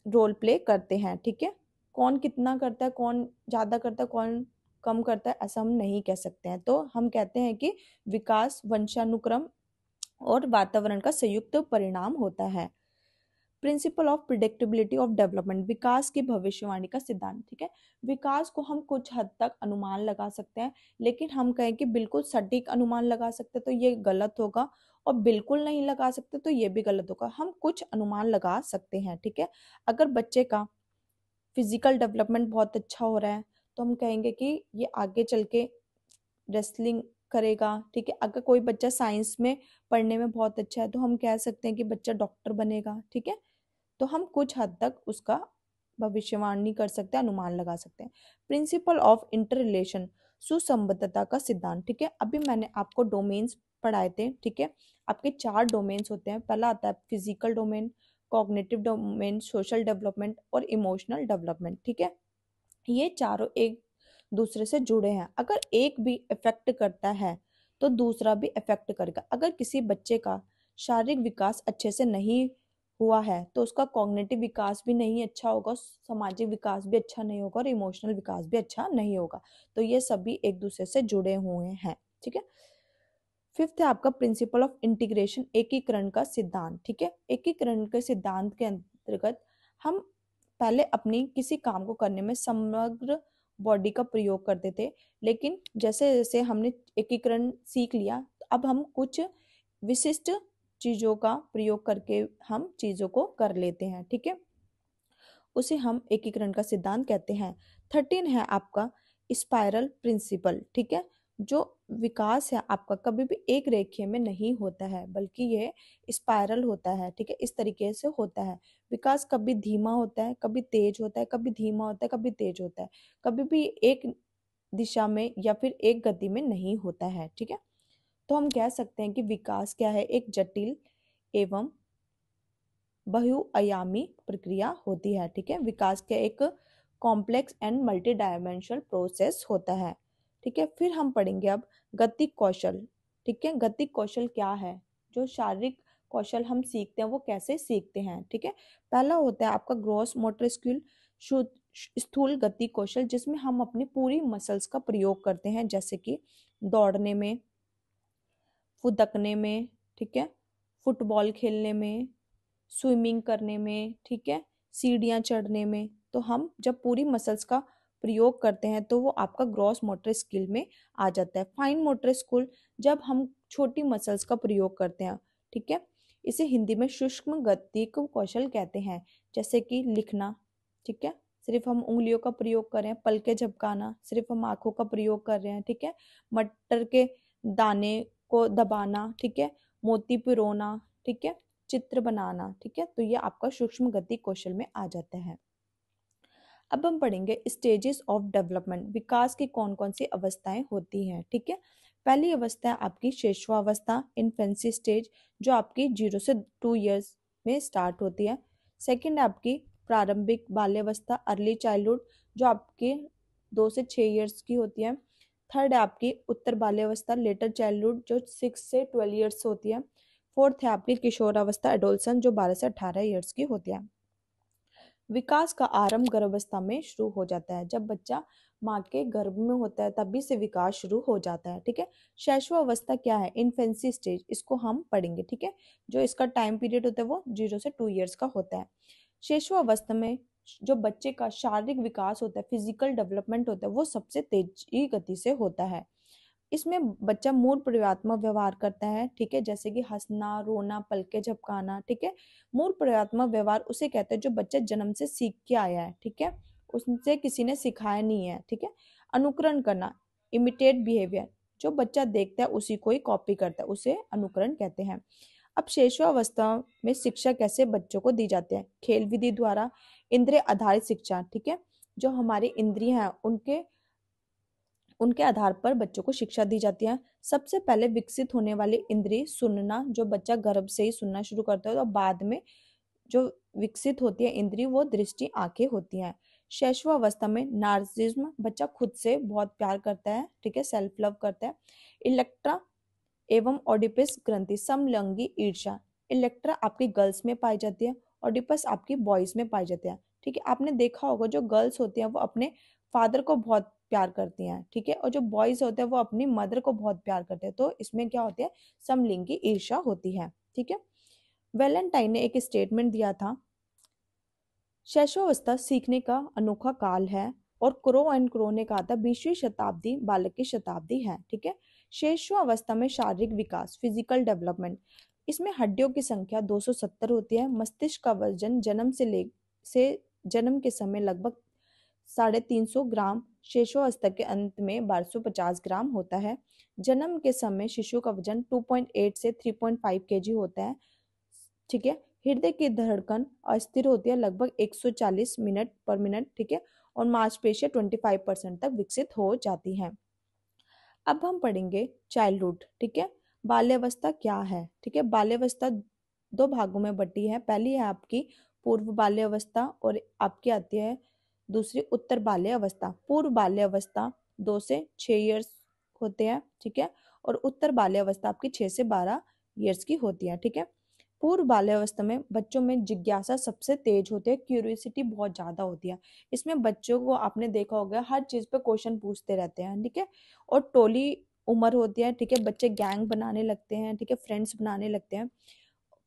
S1: रोल प्ले करते हैं। ठीक है, कौन कितना करता है, कौन ज्यादा करता है, कौन कम करता है, ऐसा हम नहीं कह सकते हैं। तो हम कहते हैं कि विकास वंशानुक्रम और वातावरण का संयुक्त परिणाम होता है। Principle of predictability of development, विकास की भविष्यवाणी का सिद्धांत। ठीक है, विकास को हम कुछ हद तक अनुमान लगा सकते हैं, लेकिन हम कहें कि बिल्कुल सटीक अनुमान लगा सकते तो ये गलत होगा, और बिल्कुल नहीं लगा सकते तो ये भी गलत होगा। हम कुछ अनुमान लगा सकते हैं। ठीक है, अगर बच्चे का फिजिकल डेवलपमेंट बहुत अच्छा हो रहा है तो हम कहेंगे कि ये आगे चल के रेसलिंग करेगा। ठीक है, अगर कोई बच्चा साइंस में पढ़ने में बहुत अच्छा है तो हम कह सकते हैं कि बच्चा डॉक्टर बनेगा। ठीक है, तो हम कुछ हद तक उसका भविष्यवाणी कर सकते हैं, अनुमान लगा सकते हैं। प्रिंसिपल ऑफ इंटर रिलेशन, सुसंबद्धता का सिद्धांत। ठीक है, अभी मैंने आपको डोमेन्स पढ़ाए थे। ठीक है, आपके 4 डोमेन्स होते हैं। पहला आता है physical domain, cognitive domain, social development और इमोशनल डेवलपमेंट। ठीक है, ये चारों एक दूसरे से जुड़े हैं। अगर एक भी इफेक्ट करता है तो दूसरा भी इफेक्ट करेगा। अगर किसी बच्चे का शारीरिक विकास अच्छे से नहीं हुआ है तो उसका कॉग्निटिव विकास भी नहीं अच्छा होगा, सामाजिक विकास भी अच्छा नहीं होगा, और इमोशनल विकास भी अच्छा नहीं होगा। तो ये सभी एक दूसरे से जुड़े हुए हैं। ठीक है। फिफ्थ है आपका प्रिंसिपल ऑफ इंटीग्रेशन, एकीकरण का सिद्धांत। ठीक है, एकीकरण के सिद्धांत के अंतर्गत हम पहले अपनी किसी काम को करने में समग्र बॉडी का प्रयोग करते थे, लेकिन जैसे जैसे हमने एकीकरण सीख लिया, अब हम कुछ विशिष्ट चीजों का प्रयोग करके हम चीजों को कर लेते हैं। ठीक है, उसे हम एकीकरण का सिद्धांत कहते हैं। 13 है आपका स्पाइरल प्रिंसिपल। ठीक है, जो विकास है आपका कभी भी एक रेखीय में नहीं होता है, बल्कि यह स्पाइरल होता है, ठीक है, इस तरीके से होता है। विकास कभी धीमा होता है, कभी तेज होता है, कभी धीमा होता है, कभी तेज होता है, कभी भी एक दिशा में या फिर एक गति में नहीं होता है, ठीक है। तो हम कह सकते हैं कि विकास क्या है, एक जटिल एवं बहुआयामी प्रक्रिया होती है, ठीक है। विकास का एक complex and multi dimensional process होता है, ठीक है। फिर हम पढ़ेंगे अब गतिक कौशल, ठीक है। गतिक कौशल क्या है, जो शारीरिक कौशल हम सीखते हैं वो कैसे सीखते हैं, ठीक है। पहला होता है आपका ग्रॉस मोटर स्किल, स्थूल गति कौशल, जिसमें हम अपनी पूरी मसल्स का प्रयोग करते हैं, जैसे कि दौड़ने में, फुदकने में, ठीक है, फुटबॉल खेलने में, स्विमिंग करने में, ठीक है, सीढ़ियाँ चढ़ने में। तो हम जब पूरी मसल्स का प्रयोग करते हैं तो वो आपका ग्रॉस मोटर स्किल में आ जाता है। फाइन मोटर स्किल, जब हम छोटी मसल्स का प्रयोग करते हैं, ठीक है, इसे हिंदी में सूक्ष्म गति कौशल कहते हैं, जैसे कि लिखना, ठीक है, सिर्फ हम उंगलियों का प्रयोग कर रहे हैं, पलके झपकाना, सिर्फ हम आंखों का प्रयोग कर रहे हैं, ठीक है, मटर के दाने को दबाना, ठीक है, मोती पिरोना, ठीक है, चित्र बनाना, ठीक है। तो ये आपका सूक्ष्म गति कौशल में आ जाता है। अब हम पढ़ेंगे स्टेजेस ऑफ डेवलपमेंट, विकास की कौन कौन सी अवस्थाएं होती हैं, ठीक है। पहली अवस्था है आपकी शिशुअवस्था, इन्फेंसी स्टेज, जो आपकी 0 से 2 ईयर्स में स्टार्ट होती है। सेकंड है आपकी प्रारंभिक बाल्यावस्था, अर्ली चाइल्डहुड, जो आपके 2 से 6 ईयर्स की होती है। थर्ड है आपकी उत्तर बाल्यावस्था, लेटर चाइल्डहुड, जो 6 से 12 ईयर्स होती है। फोर्थ है आपकी किशोरावस्था, एडोलसेंस, जो 12 से 18 ईयर्स की होती है। विकास का आरंभ गर्भावस्था में शुरू हो जाता है, जब बच्चा माँ के गर्भ में होता है तभी से विकास शुरू हो जाता है, ठीक है। शैशवावस्था क्या है, इन्फेंसी स्टेज, इसको हम पढ़ेंगे, ठीक है। जो इसका टाइम पीरियड होता है वो 0 से 2 ईयर्स का होता है। शैशवावस्था में जो बच्चे का शारीरिक विकास होता है, फिजिकल डेवलपमेंट होता है, वो सबसे तेजी गति से होता है। इसमें बच्चा मूल प्रयोगात्मक व्यवहार करता है, ठीक है, जैसे कि हंसना, रोना, पलके झपकाना, ठीक है। मूल प्रयोगात्मक व्यवहार उसे कहते हैं जो बच्चा जन्म से सीख के आया है, ठीक है, उससे किसी ने सिखाया नहीं है, ठीक है। अनुकरण करना, इमिटेट बिहेवियर, जो बच्चा देखता है उसी को ही कॉपी करता है, उसे अनुकरण कहते हैं। अब शेषवावस्था में शिक्षा कैसे बच्चों को दी जाती है, खेल विधि द्वारा, इंद्रिय आधारित शिक्षा, ठीक है, जो हमारी इंद्रियां हैं उनके आधार पर बच्चों को शिक्षा दी जाती है। सबसे पहले विकसित होने वाली इंद्रिय सुनना, जो बच्चा गर्भ से ही सुनना शुरू करता है, और बाद में जो विकसित होती है इंद्रिय वो दृष्टि, आंखें होती हैं। शैशवावस्था में नार्सिज्म, बच्चा खुद से बहुत प्यार करता है, ठीक है, सेल्फ लव करता है। इलेक्ट्रा एवं ओडिपस ग्रंथि, समलिंगी ईर्ष्या, इलेक्ट्रा आपकी गर्ल्स में पाई जाती है, ओडिपस आपकी बॉयज में पाई जाती है, ठीक है। आपने देखा होगा जो गर्ल्स होती हैं वो अपने फादर को बहुत प्यार करती हैं, ठीक है, और जो बॉयज होते हैं वो अपनी मदर को बहुत प्यार करते हैं। तो इसमें क्या होती है, समलिंगी ईर्ष्या होती है, ठीक है। वैलेंटाइन ने एक स्टेटमेंट दिया था, शैशवावस्था सीखने का अनोखा काल है, और क्रो एंड क्रो ने कहा था 20वीं शताब्दी बालक की शताब्दी है, ठीक है। शैशवावस्था में शारीरिक विकास, फिजिकल डेवलपमेंट, इसमें हड्डियों की संख्या 270 होती है। मस्तिष्क का वजन जन्म के समय लगभग 350 ग्राम, शैशवावस्था के अंत में 1250 ग्राम होता है। जन्म के समय शिशु का वजन 2.8 से 3.5 केजी होता है, ठीक है। हृदय की धड़कन अस्थिर होती है लगभग 140 मिनट पर मिनट, ठीक है, और मांसपेशियां 25% तक विकसित हो जाती हैं। अब हम पढ़ेंगे चाइल्डहुड, ठीक है, बाल्यावस्था क्या है, ठीक है। बाल्यावस्था 2 भागों में बटी है, पहली है आपकी पूर्व बाल्यावस्था और आपकी आती है दूसरी उत्तर बाल्यावस्था। पूर्व बाल्यावस्था 2 से 6 ईयर्स होते हैं, ठीक है, और उत्तर बाल्यावस्था आपकी 6 से 12 ईयर्स की होती है, ठीक है। पूर्व बाल्यावस्था में बच्चों में जिज्ञासा सबसे तेज होती है, क्यूरियोसिटी बहुत ज्यादा होती है। इसमें बच्चों को आपने देखा होगा हर चीज पे क्वेश्चन पूछते रहते हैं, ठीक है, और टोली उम्र होती है, ठीक है, बच्चे गैंग बनाने लगते हैं, ठीक है, फ्रेंड्स बनाने लगते हैं।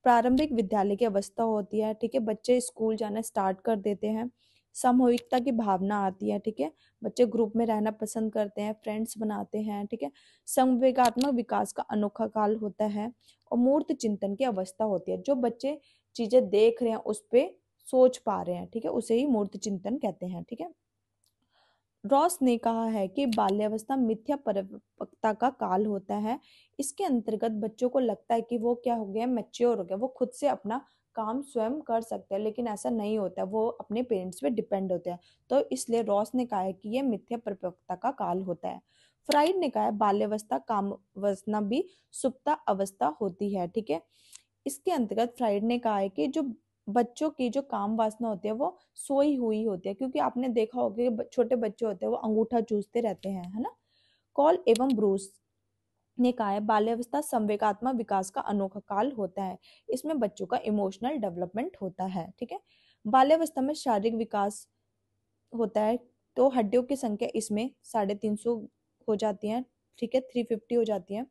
S1: प्रारंभिक विद्यालय की अवस्था होती है, ठीक है, बच्चे स्कूल जाना स्टार्ट कर देते हैं। सामूहिकता की भावना आती है, ठीक है, बच्चे ग्रुप में रहना पसंद करते हैं, फ्रेंड्स बनाते हैं, ठीक है। संवेगात्मक विकास का अनोखा काल होता है, और मूर्त चिंतन की अवस्था होती है, जो बच्चे चीजें देख रहे हैं उस पे सोच पा रहे हैं, ठीक है, उसे ही मूर्त चिंतन कहते हैं, ठीक है। रॉस ने कहा है कि बाल्यावस्था मिथ्या परिपक्वता का काल होता है। इसके अंतर्गत बच्चों को लगता है कि वो क्या हो गया, मैच्योर हो गया, वो खुद से अपना काम स्वयं कर सकते हैं, लेकिन ऐसा नहीं होता, वो अपने पेरेंट्स पे डिपेंड होते हैं। तो इसलिए रॉस ने कहा है कि ये मिथ्या परिपक्वता का काल होता है। फ्राइड ने कहा है बाल्यावस्था कामावस्था भी सुप्ता अवस्था होती है। ठीक है, इसके अंतर्गत फ्राइड ने कहा है कि जो बच्चों की जो काम वासना होती है वो सोई हुई होती है, क्योंकि आपने देखा होगा कि छोटे बच्चे होते हैं वो अंगूठा चूसते रहते हैं, है ना। कॉल एवं ब्रूस ने कहा है बाल्यावस्था संवेगात्मक विकास का अनोखा काल होता है। इसमें बच्चों का इमोशनल डेवलपमेंट होता है। ठीक है, बाल्यावस्था में शारीरिक विकास होता है, तो हड्डियों की संख्या इसमें 350 हो जाती है। ठीक है, 350 हो जाती है।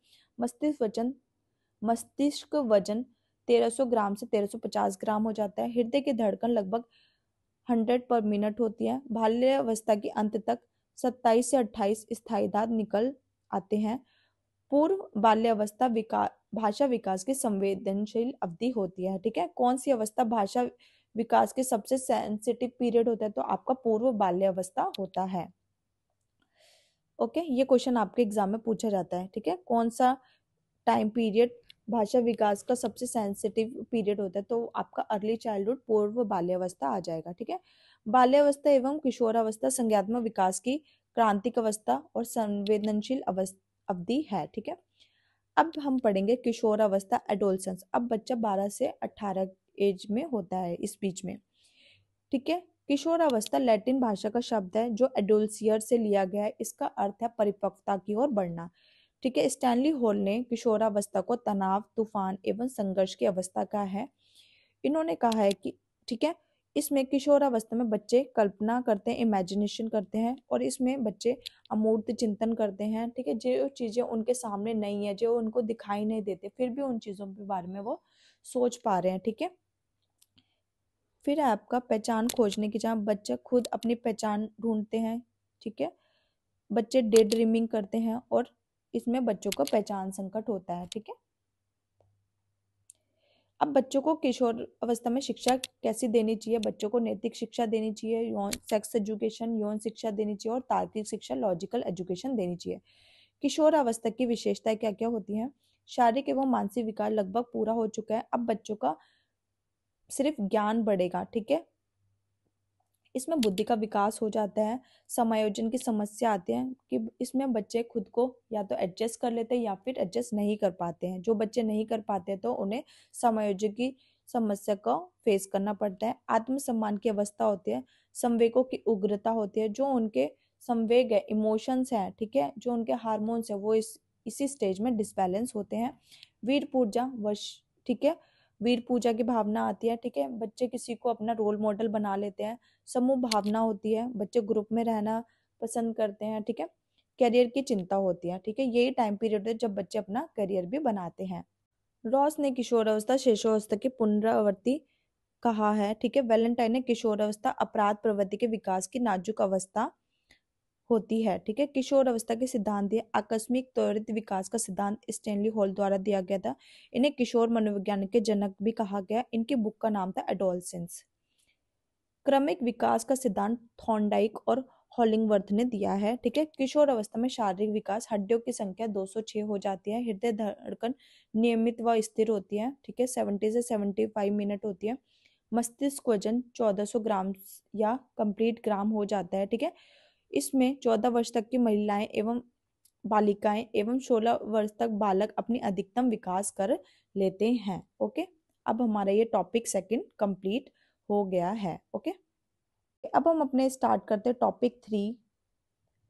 S1: मस्तिष्क वजन 1300 ग्राम से 1350 ग्राम हो जाता है। हृदय की धड़कन लगभग 100 पर मिनट होती है। बाल्यावस्था के अंत तक 27 से 28 स्थायी दांत निकल आते हैं। पूर्व बाल्यावस्था भाषा विकास की संवेदनशील अवधि होती है। ठीक है, कौन सी अवस्था भाषा विकास के सबसे सेंसिटिव पीरियड होता है, तो आपका पूर्व बाल्यावस्था होता है। ओके, ये क्वेश्चन आपके एग्जाम में पूछा जाता है। ठीक है, कौन सा टाइम पीरियड भाषा विकास का सबसे सेंसिटिव पीरियड होता है, तो आपका अर्ली चाइल्डहुड पूर्व बाल्यावस्था आ जाएगा। ठीक है, बाल्यावस्था एवं किशोरावस्था संज्ञात्मक विकास की क्रांतिक अवस्था और संवेदनशील अवधि है। ठीक है, अब हम पढ़ेंगे किशोरावस्था एडोलसेंस। अब बच्चा 12 से 18 एज में होता है, इस बीच में। ठीक है, किशोरावस्था लैटिन भाषा का शब्द है जो एडोल्सियर से लिया गया है। इसका अर्थ है परिपक्वता की ओर बढ़ना। ठीक है, स्टैनली हॉल ने किशोरावस्था को तनाव, तूफान एवं संघर्ष की अवस्था कहा है। इन्होंने कहा है कि ठीक है, इसमें किशोरावस्था में बच्चे कल्पना करते हैं, इमेजिनेशन करते हैं, और इसमें बच्चे अमूर्त चिंतन करते हैं। ठीक है, जो चीजें उनके सामने नहीं है, जो उनको दिखाई नहीं देते, फिर भी उन चीजों के बारे में वो सोच पा रहे हैं। ठीक है, फिर आपका पहचान खोजने की, जहाँ बच्चे खुद अपनी पहचान ढूंढते हैं। ठीक है, बच्चे डे ड्रीमिंग करते हैं, और इसमें बच्चों को पहचान संकट होता है। ठीक है, अब बच्चों को किशोर अवस्था में शिक्षा कैसी देनी चाहिए? बच्चों को नैतिक शिक्षा देनी चाहिए, यौन सेक्स एजुकेशन, यौन शिक्षा देनी चाहिए, और तार्किक शिक्षा, लॉजिकल एजुकेशन देनी चाहिए। किशोर अवस्था की विशेषताएं क्या क्या होती हैं? शारीरिक एवं मानसिक विकास लगभग पूरा हो चुका है। अब बच्चों का सिर्फ ज्ञान बढ़ेगा। ठीक है, इसमें बुद्धि का विकास हो जाता है। समायोजन की समस्या आती है कि इसमें बच्चे खुद को या तो एडजस्ट कर लेते हैं या फिर एडजस्ट नहीं कर पाते हैं। जो बच्चे नहीं कर पाते तो उन्हें समायोजन की समस्या को फेस करना पड़ता है। आत्मसम्मान की अवस्था होती है। संवेगों की उग्रता होती है, जो उनके संवेग है, इमोशंस हैं, ठीक है, जो उनके हार्मोन्स है, वो इसी स्टेज में डिसबैलेंस होते हैं। वीर पूजा वर्ष, ठीक है, वीर पूजा की भावना आती है। ठीक है, बच्चे किसी को अपना रोल मॉडल बना लेते हैं। समूह भावना होती है, बच्चे ग्रुप में रहना पसंद करते हैं। ठीक है, करियर की चिंता होती है। ठीक है, यही टाइम पीरियड है जब बच्चे अपना करियर भी बनाते हैं। रॉस ने किशोरावस्था शिशुअवस्था की पुनरावृत्ति कहा है। ठीक है, वैलेंटाइन ने किशोरावस्था अपराध प्रवृत्ति के विकास की नाजुक अवस्था होती है। ठीक है, किशोर अवस्था के सिद्धांत दिए। आकस्मिक त्वरित विकास का सिद्धांत स्टैनली हॉल द्वारा दिया गया था। इन्हें किशोर मनोविज्ञान के जनक भी कहा गया। इनकी बुक का नाम था एडोलसेंस। क्रमिक विकास का सिद्धांत थॉर्नडाइक और हॉलिंगवर्थ ने दिया है। ठीक है, किशोर अवस्था में शारीरिक विकास, हड्डियों की संख्या 206 हो जाती है। हृदय धड़कन नियमित व स्थिर होती है। ठीक है, 70 से 75 मिनट होती है। मस्तिष्क वजन 1400 ग्राम या कंप्लीट ग्राम हो जाता है। ठीक है, इसमें 14 वर्ष तक की महिलाएं एवं बालिकाएं एवं 16 वर्ष तक बालक अपनी अधिकतम विकास कर लेते हैं। ओके, अब हमारा ये टॉपिक सेकंड कंप्लीट हो गया है। ओके, अब हम अपने स्टार्ट करते हैं टॉपिक 3,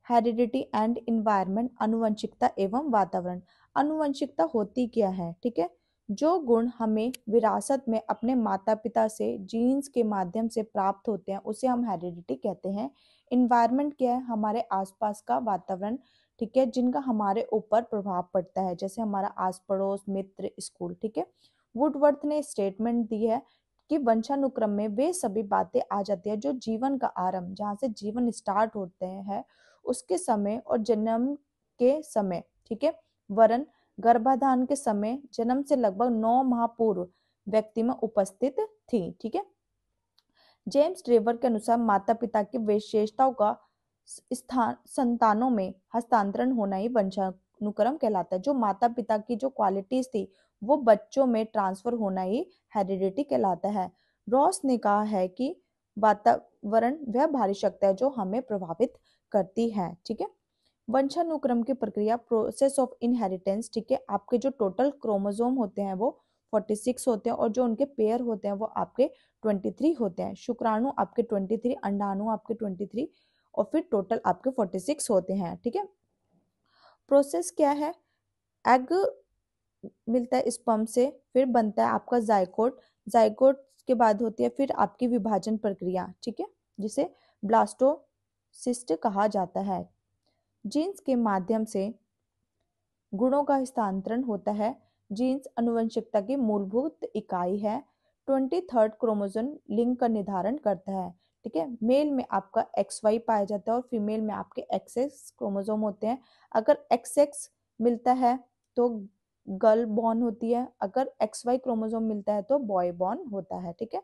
S1: हेरिडिटी एंड इन्वायरमेंट, आनुवंशिकता एवं वातावरण। आनुवंशिकता होती क्या है? ठीक है, जो गुण हमें विरासत में अपने माता पिता से जीन्स के माध्यम से प्राप्त होते हैं उसे हम हेरिडिटी कहते हैं। इन्वायरमेंट क्या है? हमारे आसपास का वातावरण, ठीक है, जिनका हमारे ऊपर प्रभाव पड़ता है, जैसे हमारा आस पड़ोस, मित्र, स्कूल। ठीक है, वुडवर्थ ने स्टेटमेंट दी है कि वंशानुक्रम में वे सभी बातें आ जाती है जो जीवन का आरंभ, जहाँ से जीवन स्टार्ट होते हैं, उसके समय और जन्म के समय। ठीक है, वरन गर्भाधान के समय जन्म से लगभग 9 माह पूर्व व्यक्ति में उपस्थित थी। ठीक है, जेम्स ट्रेवर के अनुसार माता पिता की विशेषताओं का स्थान संतानों में हस्तांतरण होना ही वंशानुक्रम कहलाता है। जो माता पिता की जो क्वालिटीज थी वो बच्चों में ट्रांसफर होना ही हेरिडिटी कहलाता है। रॉस ने कहा है कि वातावरण वह भारी शक्ति है जो हमें प्रभावित करती है। ठीक है, वंशानुक्रम की प्रक्रिया, प्रोसेस ऑफ इनहेरिटेंस। ठीक है, आपके जो टोटल क्रोमोसोम होते हैं वो 46 होते हैं और जो उनके पेयर होते हैं वो आपके 23 होते हैं। शुक्राणु आपके 23, अंडाणु आपके 23 और फिर टोटल आपके 46 होते हैं। ठीक है, प्रोसेस क्या है? एग मिलता है स्पर्म से, फिर बनता है आपका जायकोट, जायकोट के बाद होती है फिर आपकी विभाजन प्रक्रिया। ठीक है, जिसे ब्लास्टोसिस्ट कहा जाता है। जीन्स के माध्यम से गुणों का हस्तांतरण होता है। जीन्स आनुवंशिकता की मूलभूत इकाई है। 23rd क्रोमोसोम लिंग का निर्धारण करता है। ठीक है, मेल में आपका XY पाया जाता है और फीमेल में आपके XX क्रोमोसोम होते हैं। अगर XX मिलता है तो गर्ल बॉर्न होती है, अगर XY क्रोमोसोम मिलता है तो बॉय बॉर्न होता है। ठीक है,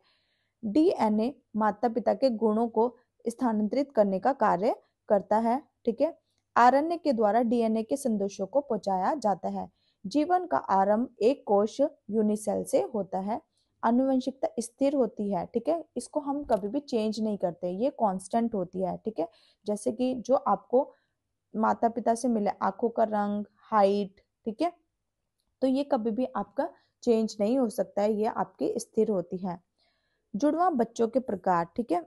S1: डीएनए माता पिता के गुणों को स्थानांतरित करने का कार्य करता है। ठीक है, आरएनए के द्वारा डीएनए के संदेशों को पहुंचाया जाता है। जीवन का आरंभ एक कोश यूनिसेल से होता है। आनुवंशिकता स्थिर होती है। ठीक है, इसको हम कभी भी चेंज नहीं करते, ये कांस्टेंट होती है। ठीक है, जैसे कि जो आपको माता पिता से मिले, आंखों का रंग, हाइट, ठीक है, तो ये कभी भी आपका चेंज नहीं हो सकता है, ये आपकी स्थिर होती है। जुड़वा बच्चों के प्रकार। ठीक है,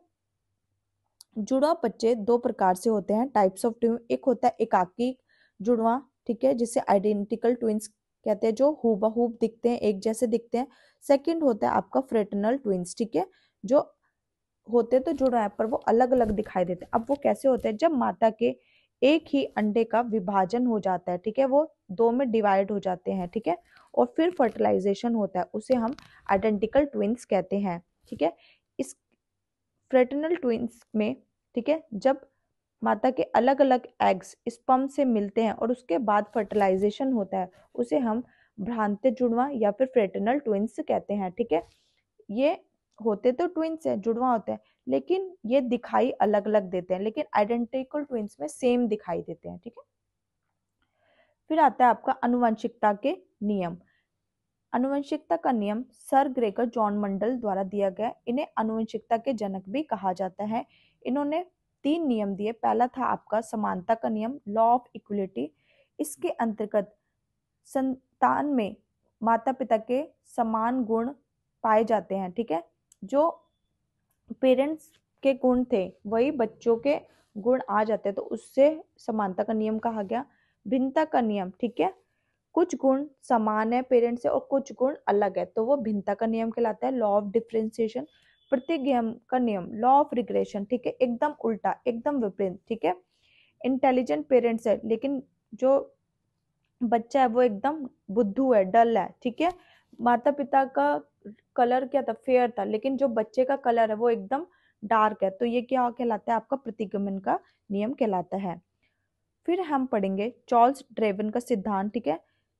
S1: जुड़वा बच्चे दो प्रकार से होते हैं, टाइप्स ऑफ ट्विन। एक होता है एकाकी जुड़वा, ठीक है, जिसे आइडेंटिकल ट्विंस कहते हैं, जो हूबहूब दिखते हैं, एक जैसे दिखते हैं। सेकंड होता है आपका फ्रेटर्नल ट्विंस। ठीक है, जो होते तो जुड़वा है पर वो अलग अलग दिखाई देते हैं। अब वो कैसे होते हैं? जब माता के एक ही अंडे का विभाजन हो जाता है, ठीक है, वो दो में डिवाइड हो जाते हैं। ठीक है, और फिर फर्टिलाइजेशन होता है, उसे हम आइडेंटिकल ट्विंस कहते हैं। ठीक है, इस फ्रेटर्नल ट्विंस में, ठीक है, जब माता के अलग अलग एग्स स्पर्म से मिलते हैं और उसके बाद फर्टिलाइजेशन होता है, उसे हम भ्रांत जुड़वा या फिर फ्रेटर्नल ट्विंस कहते हैं। ठीक है, ये होते तो ट्विंस है, जुड़वा होते हैं, लेकिन ये दिखाई अलग अलग देते हैं, लेकिन आइडेंटिकल ट्विंस में सेम दिखाई देते हैं। ठीक है, फिर आता है आपका अनुवंशिकता के नियम। अनुवंशिकता का नियम सर ग्रेगर जॉन मंडल द्वारा दिया गया। इन्हें अनुवंशिकता के जनक भी कहा जाता है। इन्होंने 3 नियम दिए। पहला था आपका समानता का नियम, लॉ ऑफ इक्वलिटी। इसके अंतर्गत संतान में माता पिता के समान गुण पाए जाते हैं। ठीक है, जो पेरेंट्स के गुण थे वही बच्चों के गुण आ जाते हैं, तो उससे समानता का नियम कहा गया। भिन्नता का नियम, ठीक है, कुछ गुण समान है पेरेंट्स से और कुछ गुण अलग है, तो वो भिन्नता का नियम कहलाता है। Law of differentiation. प्रतिगमन का नियम, लॉ ऑफ रिग्रेशन, ठीक है, एकदम उल्टा, एकदम विपरीत। ठीक है, इंटेलिजेंट पेरेंट्स है लेकिन जो बच्चा है वो एकदम बुद्धू है, डल है। ठीक है, माता पिता का कलर क्या था? फेयर था, लेकिन जो बच्चे का कलर है वो एकदम डार्क है, तो ये क्या कहलाता है? आपका प्रतिगमन का नियम कहलाता है। फिर हम पढ़ेंगे चार्ल्स ड्रेवन का सिद्धांत। ठीक है,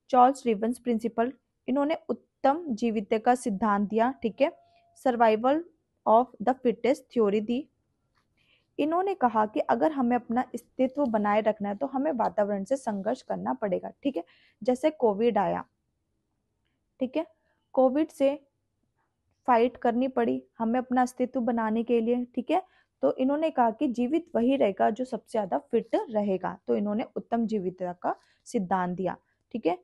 S1: चार्ल्स ड्रेवन्स प्रिंसिपल। इन्होंने उत्तम जीवित का सिद्धांत दिया। ठीक है, survival of the fittest theory दी। इन्होंने कहा कि अगर हमें अपना अस्तित्व बनाए रखना है तो हमें वातावरण से संघर्ष करना पड़ेगा। ठीक है, जैसे कोविड आया, ठीक है, कोविड से फाइट करनी पड़ी हमें अपना अस्तित्व बनाने के लिए। ठीक है, तो इन्होंने कहा कि जीवित वही रहेगा जो सबसे ज्यादा फिट रहेगा, तो इन्होंने उत्तम जीवितता का सिद्धांत दिया। ठीक है,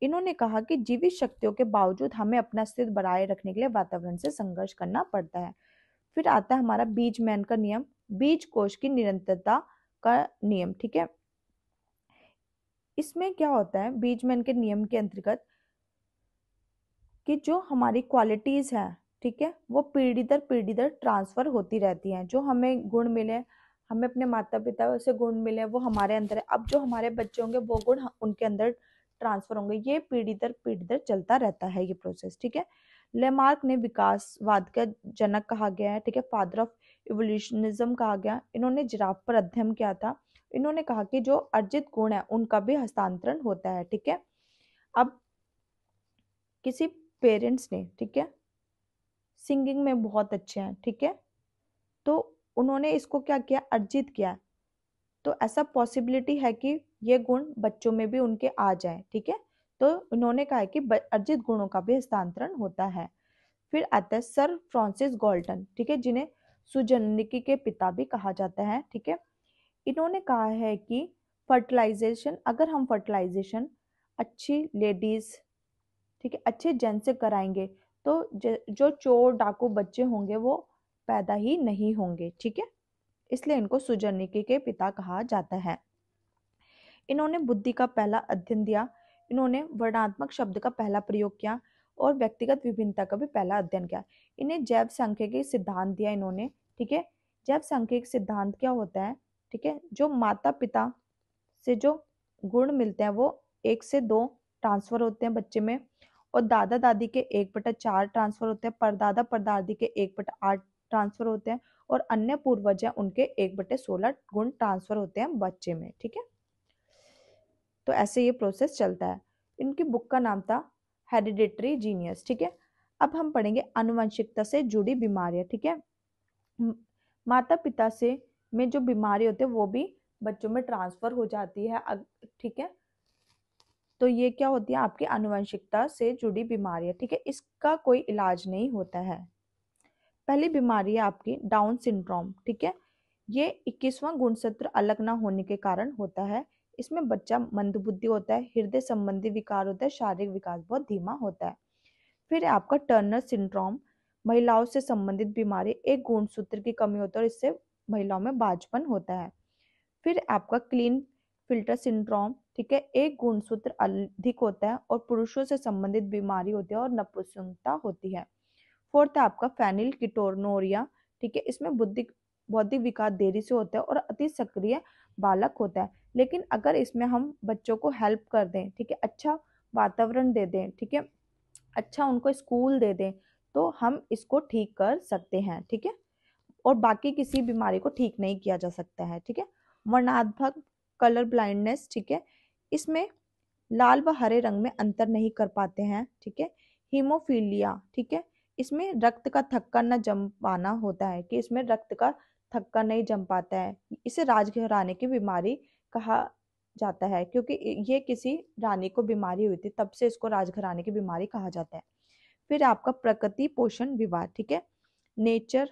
S1: इन्होंने कहा कि जीवित शक्तियों के बावजूद हमें अपना अस्तित्व बनाए रखने के लिए वातावरण से संघर्ष करना पड़ता है। फिर आता है हमारा बीजमैन का नियम, बीज कोश की निरंतरता का नियम। ठीक है, इसमें क्या होता है बीजमैन के नियम के अंतर्गत कि जो हमारी क्वालिटीज है, ठीक है, वो पीढ़ी दर ट्रांसफर होती रहती हैं। जो हमें गुण मिले, हमें अपने माता पिता से गुण मिले, वो हमारे अंदर है। अब जो हमारे बच्चे होंगे वो गुण उनके अंदर ट्रांसफर होंगे। ये पीढ़ी दर चलता रहता है ये प्रोसेस। ठीक है, लेमार्क ने विकासवाद का जनक कहा गया है। ठीक है, फादर ऑफ इवोल्यूशनिज्म कहा गया। इन्होंने जिराफ पर अध्ययन किया था। इन्होंने कहा कि जो अर्जित गुण है उनका भी हस्तांतरण होता है। ठीक है, अब किसी पेरेंट्स ने, ठीक है, सिंगिंग में बहुत अच्छे हैं, ठीक है, तो उन्होंने इसको क्या किया? अर्जित किया। तो ऐसा पॉसिबिलिटी है कि ये गुण बच्चों में भी उनके आ जाए, ठीक है। तो उन्होंने कहा है कि अर्जित गुणों का भी हस्तांतरण होता है। फिर आता है सर फ्रांसिस गाल्टन, ठीक है, जिन्हें सुजननिकी के पिता भी कहा जाता है, ठीक है। इन्होंने कहा है कि फर्टिलाइजेशन, अगर हम फर्टिलाइजेशन अच्छी लेडीज, ठीक है, अच्छे जेन से कराएंगे तो जो चोर डाकू बच्चे होंगे वो पैदा ही नहीं होंगे, ठीक है। इसलिए इनको सुजननिकी के पिता कहा जाता है। इन्होंने बुद्धि का पहला अध्ययन दिया, इन्होंने वर्णात्मक शब्द का पहला प्रयोग किया और व्यक्तिगत विभिन्नता का भी पहला अध्ययन किया। इन्हें जैव सांख्यिकी सिद्धांत दिया इन्होंने, ठीक है। जैव सांख्यिकी सिद्धांत क्या होता है, ठीक है, जो माता पिता से जो गुण मिलते हैं वो 1 से 2 ट्रांसफर होते हैं बच्चे में, और दादा दादी के 1/4 ट्रांसफर होते हैं, परदादा परदादी के 1/8 ट्रांसफर होते हैं, और अन्य पूर्वज हैं उनके 1/16 गुण ट्रांसफर होते हैं बच्चे में, ठीक है। तो ऐसे ये प्रोसेस चलता है। इनकी बुक का नाम था हेरिडिटरी जीनियस, ठीक है। अब हम पढ़ेंगे आनुवंशिकता से जुड़ी बीमारियां, ठीक है। माता पिता से में जो बीमारी होती है वो भी बच्चों में ट्रांसफर हो जाती है, ठीक है। तो ये क्या होती है, आपकी आनुवंशिकता से जुड़ी बीमारियां, ठीक है। इसका कोई इलाज नहीं होता है। पहली बीमारी है आपकी डाउन सिंड्रोम, ठीक है। ये 21वां गुणसूत्र अलग ना होने के कारण होता है। इसमें बच्चा मंदबुद्धि होता है, हृदय संबंधी विकार होता है, शारीरिक विकास बहुत धीमा होता है। फिर है आपका टर्नर सिंड्रोम, महिलाओं से संबंधित बीमारी, एक गुणसूत्र की कमी होता है और इससे महिलाओं में बांझपन होता है। फिर आपका क्लीन फिल्टर सिंड्रोम, ठीक है, एक गुणसूत्र अधिक होता है और पुरुषों से संबंधित बीमारी होती है और नपुंसकता होती है। फोर्थ है आपका फेनिल कीटोनूरिया, ठीक है, इसमें बौद्धिक विकास देरी से होता है और अति सक्रिय बालक होता है। लेकिन अगर इसमें हम बच्चों को हेल्प कर दें, ठीक है, अच्छा वातावरण दे दें, ठीक है, अच्छा उनको स्कूल दे दें, तो हम इसको ठीक कर सकते हैं, ठीक है। और बाकी किसी बीमारी को ठीक नहीं किया जा सकता है, ठीक है। वर्णात्मक कलर ब्लाइंडनेस, ठीक है, इसमें लाल व हरे रंग में अंतर नहीं कर पाते हैं, ठीक है। हीमोफीलिया, ठीक है, इसमें रक्त का थक्का न जम पाना होता है, कि इसमें रक्त का थक्का नहीं जम पाता है। इसे राजघराने की बीमारी कहा जाता है, क्योंकि ये किसी रानी को बीमारी हुई थी, तब से इसको राजघराने की बीमारी कहा जाता है। फिर आपका प्रकृति पोषण विवाद, ठीक है, नेचर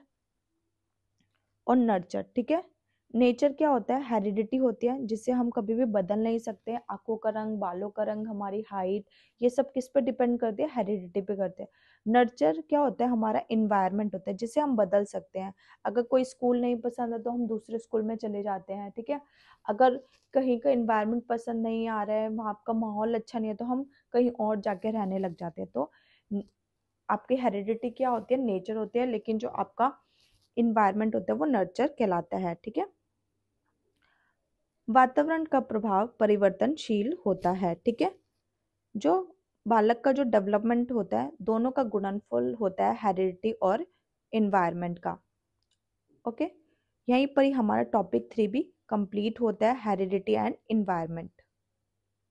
S1: और नर्चर, ठीक है। नेचर क्या होता है, हेरिडिटी होती है जिसे हम कभी भी बदल नहीं सकते। आंखों का रंग, बालों का रंग, हमारी हाइट, ये सब किस पे डिपेंड करती है, हेरिडिटी पे करते हैं। नर्चर क्या होता है, हमारा इन्वायरमेंट होता है जिसे हम बदल सकते हैं। अगर कोई स्कूल नहीं पसंद है तो हम दूसरे स्कूल में चले जाते हैं, ठीक है। अगर कहीं का इन्वायरमेंट पसंद नहीं आ रहा है, वहाँ का माहौल अच्छा नहीं है, तो हम कहीं और जाके रहने लग जाते हैं। तो आपकी हेरिडिटी क्या होती है, नेचर होती है, लेकिन जो आपका इन्वायरमेंट होता है वो नर्चर कहलाता है, ठीक है। वातावरण का प्रभाव परिवर्तनशील होता है, ठीक है। जो बालक का जो डेवलपमेंट होता है, दोनों का गुणनफल होता है हेरिडिटी और इन्वायरमेंट का, ओके। यहीं पर ही हमारा टॉपिक 3 भी कंप्लीट होता है, हेरिडिटी एंड इन्वायरमेंट।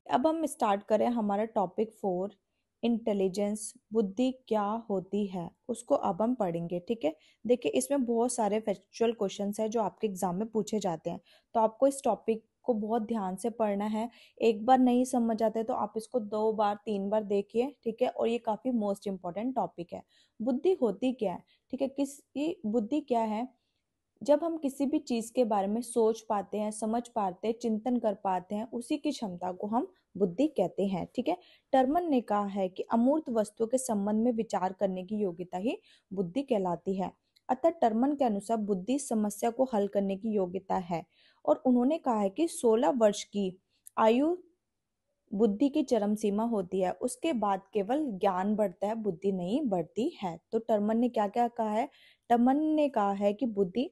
S1: अब हम स्टार्ट करें हमारा टॉपिक 4, इंटेलिजेंस, बुद्धि क्या होती है, उसको अब हम पढ़ेंगे, ठीक है। देखिए इसमें बहुत सारे फैक्चुअल क्वेश्चंस हैं जो आपके एग्जाम में पूछे जाते हैं, तो आपको इस टॉपिक को बहुत ध्यान से पढ़ना है। एक बार नहीं समझ आते तो आप इसको 2 बार 3 बार देखिए, ठीक है। और ये काफी मोस्ट इंपॉर्टेंट टॉपिक है। बुद्धि होती क्या है, ठीक है, किसी बुद्धि क्या है, जब हम किसी भी चीज के बारे में सोच पाते हैं, समझ पाते हैं, चिंतन कर पाते हैं, उसी की क्षमता को हम बुद्धि कहते हैं, ठीक है। टर्मन ने कहा है कि अमूर्त वस्तुओं के संबंध में विचार करने की योग्यता ही बुद्धि कहलाती है। अतः टर्मन के अनुसार बुद्धि समस्या को हल करने की योग्यता है। और उन्होंने कहा है कि 16 वर्ष की आयु बुद्धि की चरम सीमा होती है, उसके बाद केवल ज्ञान बढ़ता है, बुद्धि नहीं बढ़ती है। तो टर्मन ने क्या क्या कहा है, टर्मन ने कहा है कि बुद्धि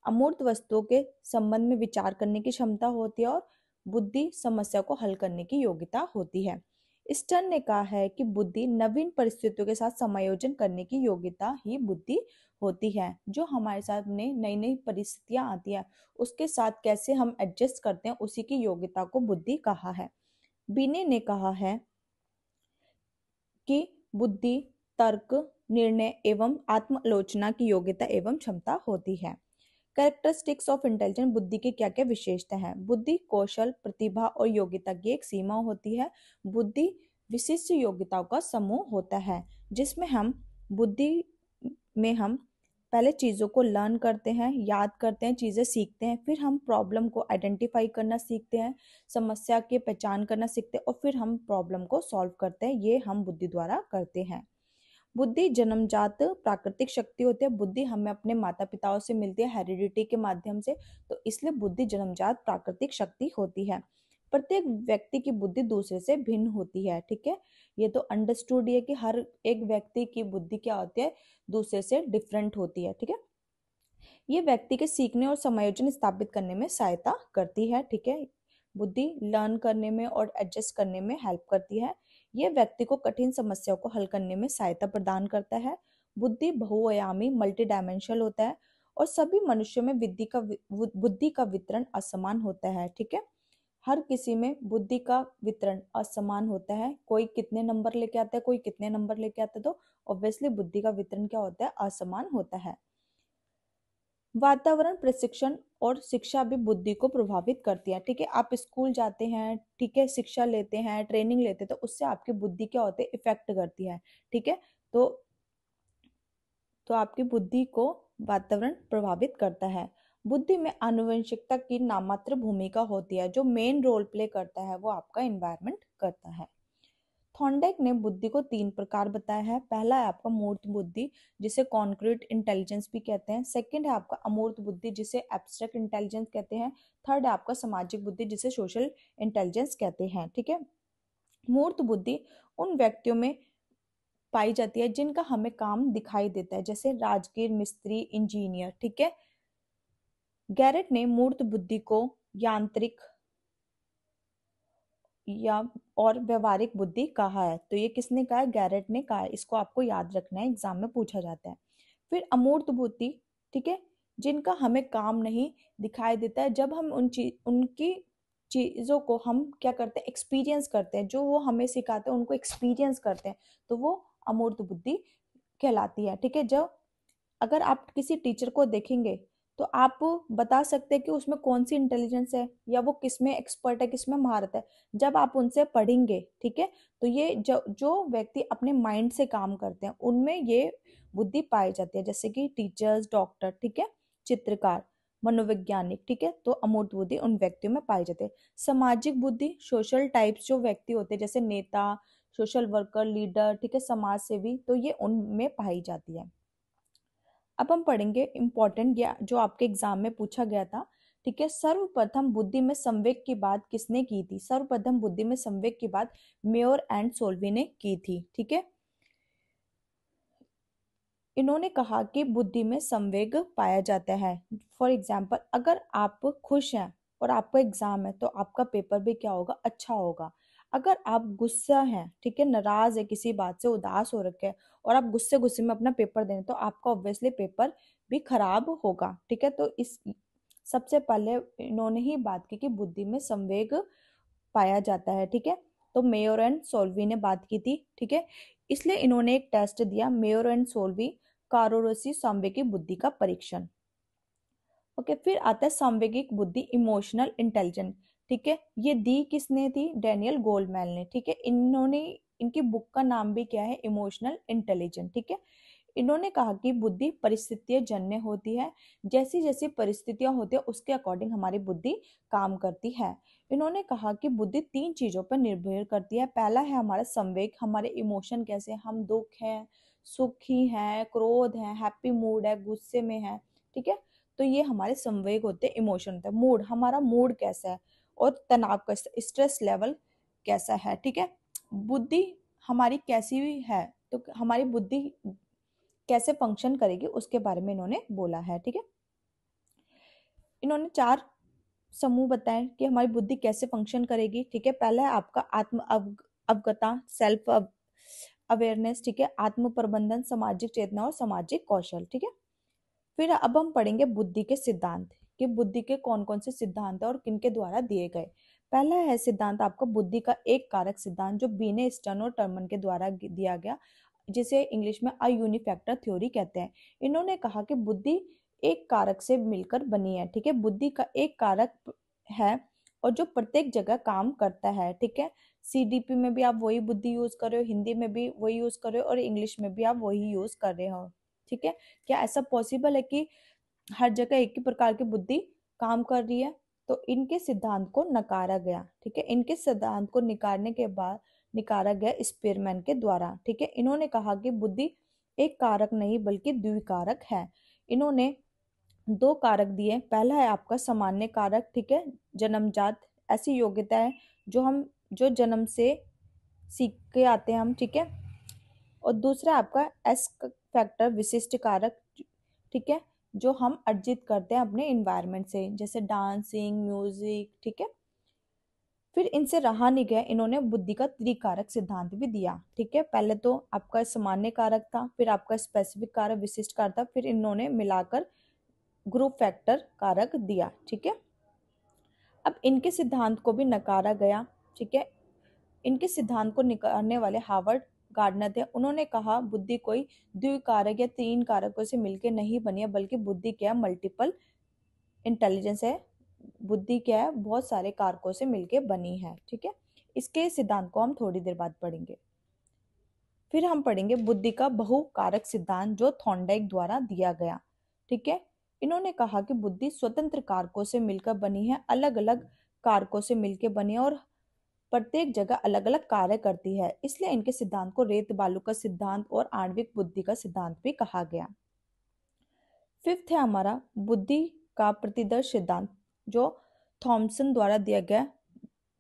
S1: अमूर्त वस्तुओं के संबंध में विचार करने की क्षमता होती है और बुद्धि समस्या को हल करने की योग्यता होती है। स्टर्न ने कहा है कि बुद्धि नवीन परिस्थितियों के साथ समायोजन करने की योग्यता ही बुद्धि होती है। जो हमारे साथ में नई नई परिस्थितियां आती है उसके साथ कैसे हम एडजस्ट करते हैं, उसी की योग्यता को बुद्धि कहा है। बीने ने कहा है कि बुद्धि तर्क, निर्णय एवं आत्मालोचना की योग्यता एवं क्षमता होती है। कैरेक्टरिस्टिक्स ऑफ इंटेलिजेंट, बुद्धि की क्या क्या विशेषता है। बुद्धि कौशल, प्रतिभा और योग्यता की एक सीमा होती है। बुद्धि विशिष्ट योग्यताओं का समूह होता है, जिसमें हम बुद्धि में हम पहले चीज़ों को लर्न करते हैं, याद करते हैं, चीज़ें सीखते हैं, फिर हम प्रॉब्लम को आइडेंटिफाई करना सीखते हैं, समस्या की पहचान करना सीखते हैं और फिर हम प्रॉब्लम को सॉल्व करते हैं। ये हम बुद्धि द्वारा करते हैं। बुद्धि जन्मजात प्राकृतिक शक्ति होती है। बुद्धि हमें अपने माता पिताओं से मिलती है हेरिडिटी के माध्यम से, तो इसलिए बुद्धि जन्मजात प्राकृतिक शक्ति होती है। प्रत्येक व्यक्ति की बुद्धि दूसरे से भिन्न होती है, ठीक है। ये तो अंडरस्टूड है कि हर एक व्यक्ति की बुद्धि क्या होती है, दूसरे से डिफरेंट होती है, ठीक है। ये व्यक्ति के सीखने और समायोजन स्थापित करने में सहायता करती है, ठीक है। बुद्धि लर्न करने में और एडजस्ट करने में हेल्प करती है। ये व्यक्ति को कठिन समस्याओं को हल करने में सहायता प्रदान करता है। बुद्धि बहुआयामी मल्टी डायमेंशनल होता है और सभी मनुष्यों में बुद्धि का वितरण असमान होता है, ठीक है। हर किसी में बुद्धि का वितरण असमान होता है। कोई कितने नंबर लेके आता है, कोई कितने नंबर लेके आता है, तो ऑब्वियसली बुद्धि का वितरण क्या होता है, असमान होता है। वातावरण, प्रशिक्षण और शिक्षा भी बुद्धि को प्रभावित करती है, ठीक है। आप स्कूल जाते हैं, ठीक है, शिक्षा लेते हैं, ट्रेनिंग लेते हैं, तो उससे आपकी बुद्धि क्या होती है, इफेक्ट करती है, ठीक है। तो आपकी बुद्धि को वातावरण प्रभावित करता है। बुद्धि में आनुवंशिकता की नामात्र भूमिका होती है। जो मेन रोल प्ले करता है वो आपका एनवायरनमेंट करता है। थॉर्नडाइक ने बुद्धि को 3 प्रकार बताया है। पहला है आपका मूर्त बुद्धि, जिसे कॉन्क्रीट इंटेलिजेंस भी कहते हैं। सेकंड है आपका अमूर्त बुद्धि, जिसे एब्स्ट्रैक्ट इंटेलिजेंस कहते हैं। थर्ड है आपका सामाजिक बुद्धि, जिसे सोशल इंटेलिजेंस कहते हैं, ठीक है। मूर्त बुद्धि उन व्यक्तियों में पाई जाती है जिनका हमें काम दिखाई देता है, जैसे राजगीर, मिस्त्री, इंजीनियर, ठीक है। गैरेट ने मूर्त बुद्धि को यांत्रिक या और व्यवहारिक बुद्धि कहा है। तो ये किसने कहा है, गैरेट ने कहा है। इसको आपको याद रखना है, एग्जाम में पूछा जाता है। फिर अमूर्त बुद्धि, ठीक है, जिनका हमें काम नहीं दिखाई देता है। जब हम उनकी चीजों को हम क्या करते हैं, एक्सपीरियंस करते हैं, जो वो हमें सिखाते हैं उनको एक्सपीरियंस करते हैं, तो वो अमूर्त बुद्धि कहलाती है, ठीक है। जब अगर आप किसी टीचर को देखेंगे तो आप बता सकते हैं कि उसमें कौन सी इंटेलिजेंस है या वो किस में एक्सपर्ट है, किस में महारत है, जब आप उनसे पढ़ेंगे, ठीक है। तो ये जो व्यक्ति अपने माइंड से काम करते हैं उनमें ये बुद्धि पाई जाती है, जैसे कि टीचर्स, डॉक्टर, ठीक है, चित्रकार, मनोवैज्ञानिक, ठीक है। तो अमूर्त बुद्धि उन व्यक्तियों में पाई जाती है। सामाजिक बुद्धि, सोशल टाइप्स जो व्यक्ति होते हैं, जैसे नेता, सोशल वर्कर, लीडर, ठीक है, समाज सेवी, तो ये उनमें पाई जाती है। अब हम पढ़ेंगे इंपॉर्टेंट या जो आपके एग्जाम में पूछा गया था, ठीक है। सर्वप्रथम बुद्धि में संवेग की बात किसने की थी, सर्वप्रथम बुद्धि में संवेग की बात मेयर एंड सोल्वी ने की थी, ठीक है। इन्होंने कहा कि बुद्धि में संवेग पाया जाता है। फॉर एग्जाम्पल, अगर आप खुश हैं और आपका एग्जाम है तो आपका पेपर भी क्या होगा, अच्छा होगा। अगर आप गुस्सा हैं, ठीक है, नाराज है, किसी बात से उदास हो रखे हैं और आप गुस्से गुस्से में अपना पेपर दें, तो आपका ऑब्वियसली पेपर भी खराब होगा, ठीक है। तो इस सबसे पहले इन्होंने ही बात की कि बुद्धि में संवेग पाया जाता है, ठीक है। तो मेयर एंड सोल्वी ने बात की थी, ठीक है। इसलिए इन्होंने एक टेस्ट दिया, मेयर एंड सोल्वी कारोरोसी सांवेगिक बुद्धि का परीक्षण। ओके, फिर आता है सांवेगिक बुद्धि, इमोशनल इंटेलिजेंस, ठीक है। ये दी किसने थी, डेनियल गोलमैन ने, ठीक है। इन्होंने इनकी बुक का नाम भी क्या है, इमोशनल इंटेलिजेंस, ठीक है। इन्होंने कहा कि बुद्धि परिस्थितियां जन्य होती है। जैसी जैसी परिस्थितियां होती है उसके अकॉर्डिंग हमारी बुद्धि काम करती है। इन्होंने कहा कि बुद्धि 3 चीजों पर निर्भर करती है। पहला है हमारा संवेग, हमारे इमोशन कैसे, हम दुख है, सुखी है, क्रोध है, हैप्पी मूड है, गुस्से में है, ठीक है। तो ये हमारे संवेग होते हैं, इमोशन होता है। मूड, हमारा मूड कैसा है और तनाव का स्ट्रेस लेवल कैसा है, ठीक है। बुद्धि हमारी कैसी है, तो हमारी बुद्धि कैसे फंक्शन करेगी उसके बारे में इन्होंने बोला है, ठीक है। इन्होंने 4 समूह बताए कि हमारी बुद्धि कैसे फंक्शन करेगी, ठीक है। पहला है आपका अवगता, सेल्फ अवेयरनेस, ठीक है, आत्म प्रबंधन, सामाजिक चेतना और सामाजिक कौशल, ठीक है। फिर अब हम पढ़ेंगे बुद्धि के सिद्धांत, कि बुद्धि के कौन कौन से सिद्धांत है और किनके द्वारा दिए गए। पहला है सिद्धांत आपका बुद्धि का एक कारक सिद्धांत, जो बीने, स्टर्न और टर्मन के द्वारा दिया गया, जिसे इंग्लिश में अ यूनिफैक्टर थ्योरी कहते हैं। इन्होंने कहा कि बुद्धि एक कारक से मिलकर बनी है। ठीक है, बुद्धि का एक कारक है और जो प्रत्येक जगह काम करता है। ठीक है, सीडीपी में भी आप वही बुद्धि यूज कर रहे हो, हिंदी में भी वही यूज कर रहे हो और इंग्लिश में भी आप वही यूज कर रहे हो। ठीक है, क्या ऐसा पॉसिबल है कि हर जगह एक ही प्रकार की बुद्धि काम कर रही है? तो इनके सिद्धांत को नकारा गया। ठीक है, इनके सिद्धांत को निकालने के बाद निकाला गया स्पीरमैन के द्वारा। ठीक है, इन्होंने कहा कि बुद्धि एक कारक नहीं बल्कि द्विकारक है। इन्होंने दो कारक दिए। पहला है आपका सामान्य कारक। ठीक है, जन्मजात ऐसी योग्यता है जो जन्म से सीख के आते हैं हम। ठीक है, और दूसरा आपका एस फैक्टर विशिष्ट कारक। ठीक है, जो हम अर्जित करते हैं अपने इन्वायरमेंट से, जैसे डांसिंग, म्यूजिक। ठीक है, फिर इनसे रहा नहीं गया, इन्होंने बुद्धि का त्रिकारक सिद्धांत भी दिया। ठीक है, पहले तो आपका सामान्य कारक था, फिर आपका स्पेसिफिक कारक, विशिष्ट कारक था, फिर इन्होंने मिलाकर ग्रुप फैक्टर कारक दिया। ठीक है, अब इनके सिद्धांत को भी नकारा गया। ठीक है, इनके सिद्धांत को निकालने वाले हार्वर्ड गार्डनर थे। उन्होंने कहा बुद्धि कोई द्विकारक या तीन कारकों से मिलकर नहीं बनी है, बल्कि बुद्धि क्या है, मल्टीपल इंटेलिजेंस है। बुद्धि क्या है, बहुत सारे कारकों से मिलकर बनी है। ठीक है, इसके सिद्धांत को हम थोड़ी देर बाद पढ़ेंगे। फिर हम पढ़ेंगे बुद्धि का बहुकारक सिद्धांत, जो थॉर्नडाइक द्वारा दिया गया। ठीक है, इन्होंने कहा कि बुद्धि स्वतंत्र कारकों से मिलकर बनी है, अलग अलग कारकों से मिलकर बनी है और प्रत्येक जगह अलग अलग कार्य करती है। इसलिए इनके सिद्धांत को रेत बालू का सिद्धांत और आणविक बुद्धि का सिद्धांत भी कहा गया। फिफ्थ है हमारा बुद्धि का प्रतिदर्श सिद्धांत, जो थॉमसन द्वारा दिया गया।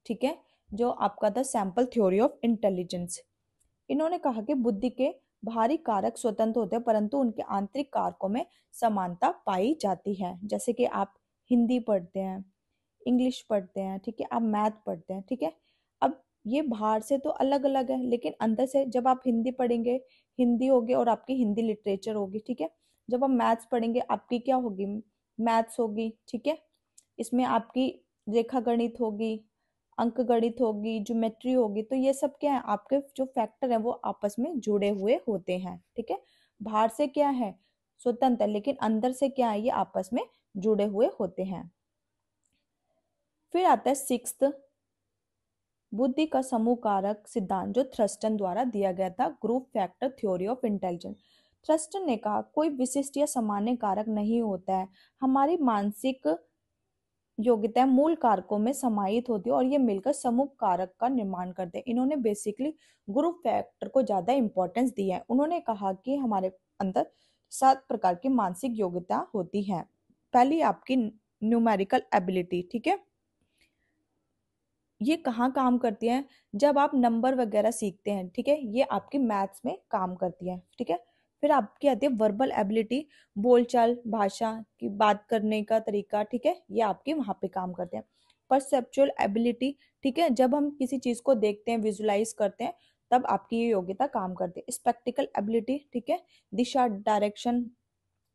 S1: ठीक है, जो आपका था सैंपल थ्योरी ऑफ इंटेलिजेंस। इन्होंने कहा कि बुद्धि के बाहरी कारक स्वतंत्र होते हैं, परंतु उनके आंतरिक कारकों में समानता पाई जाती है। जैसे कि आप हिंदी पढ़ते हैं, इंग्लिश पढ़ते हैं। ठीक है, आप मैथ पढ़ते हैं। ठीक है, अब ये बाहर से तो अलग अलग है, लेकिन अंदर से जब आप हिंदी पढ़ेंगे, हिंदी होगी और आपकी हिंदी लिटरेचर होगी। ठीक है, जब आप मैथ्स पढ़ेंगे, आपकी क्या होगी, मैथ्स होगी। ठीक है, इसमें आपकी रेखा गणित होगी, अंक गणित होगी, ज्योमेट्री होगी। तो ये सब क्या है, आपके जो फैक्टर है वो आपस में जुड़े हुए होते हैं। ठीक है, बाहर से क्या है, स्वतंत्र, लेकिन अंदर से क्या है, ये आपस में जुड़े हुए होते हैं। फिर आता है सिक्स्थ, बुद्धि का समूह कारक सिद्धांत, जो थ्रस्टन द्वारा दिया गया था, group factor theory of intelligence. Thurstone ने कहा कोई विशिष्ट या सामान्य कारक नहीं होता है, हमारी मानसिक योग्यताएं मूल कारकों में समाहित होती है और ये मिलकर समूह कारक का निर्माण करते हैं। इन्होंने बेसिकली ग्रुप फैक्टर को ज्यादा इंपॉर्टेंस दिया है। उन्होंने कहा कि हमारे अंदर 7 प्रकार की मानसिक योग्यता होती है। पहली आपकी न्यूमेरिकल एबिलिटी। ठीक है, ये कहाँ काम करती है, जब आप नंबर वगैरह सीखते हैं। ठीक है, ये आपकी मैथ्स में काम करती है। ठीक है, फिर आपकी आती है वर्बल एबिलिटी, बोलचाल, भाषा की बात करने का तरीका। ठीक है, ये आपके वहां पे काम करते हैं। परसेप्चुअल एबिलिटी, ठीक है, जब हम किसी चीज को देखते हैं, विजुलाइज करते हैं, तब आपकी ये योग्यता काम करती है। स्पेक्टिकल एबिलिटी, ठीक है, दिशा, डायरेक्शन,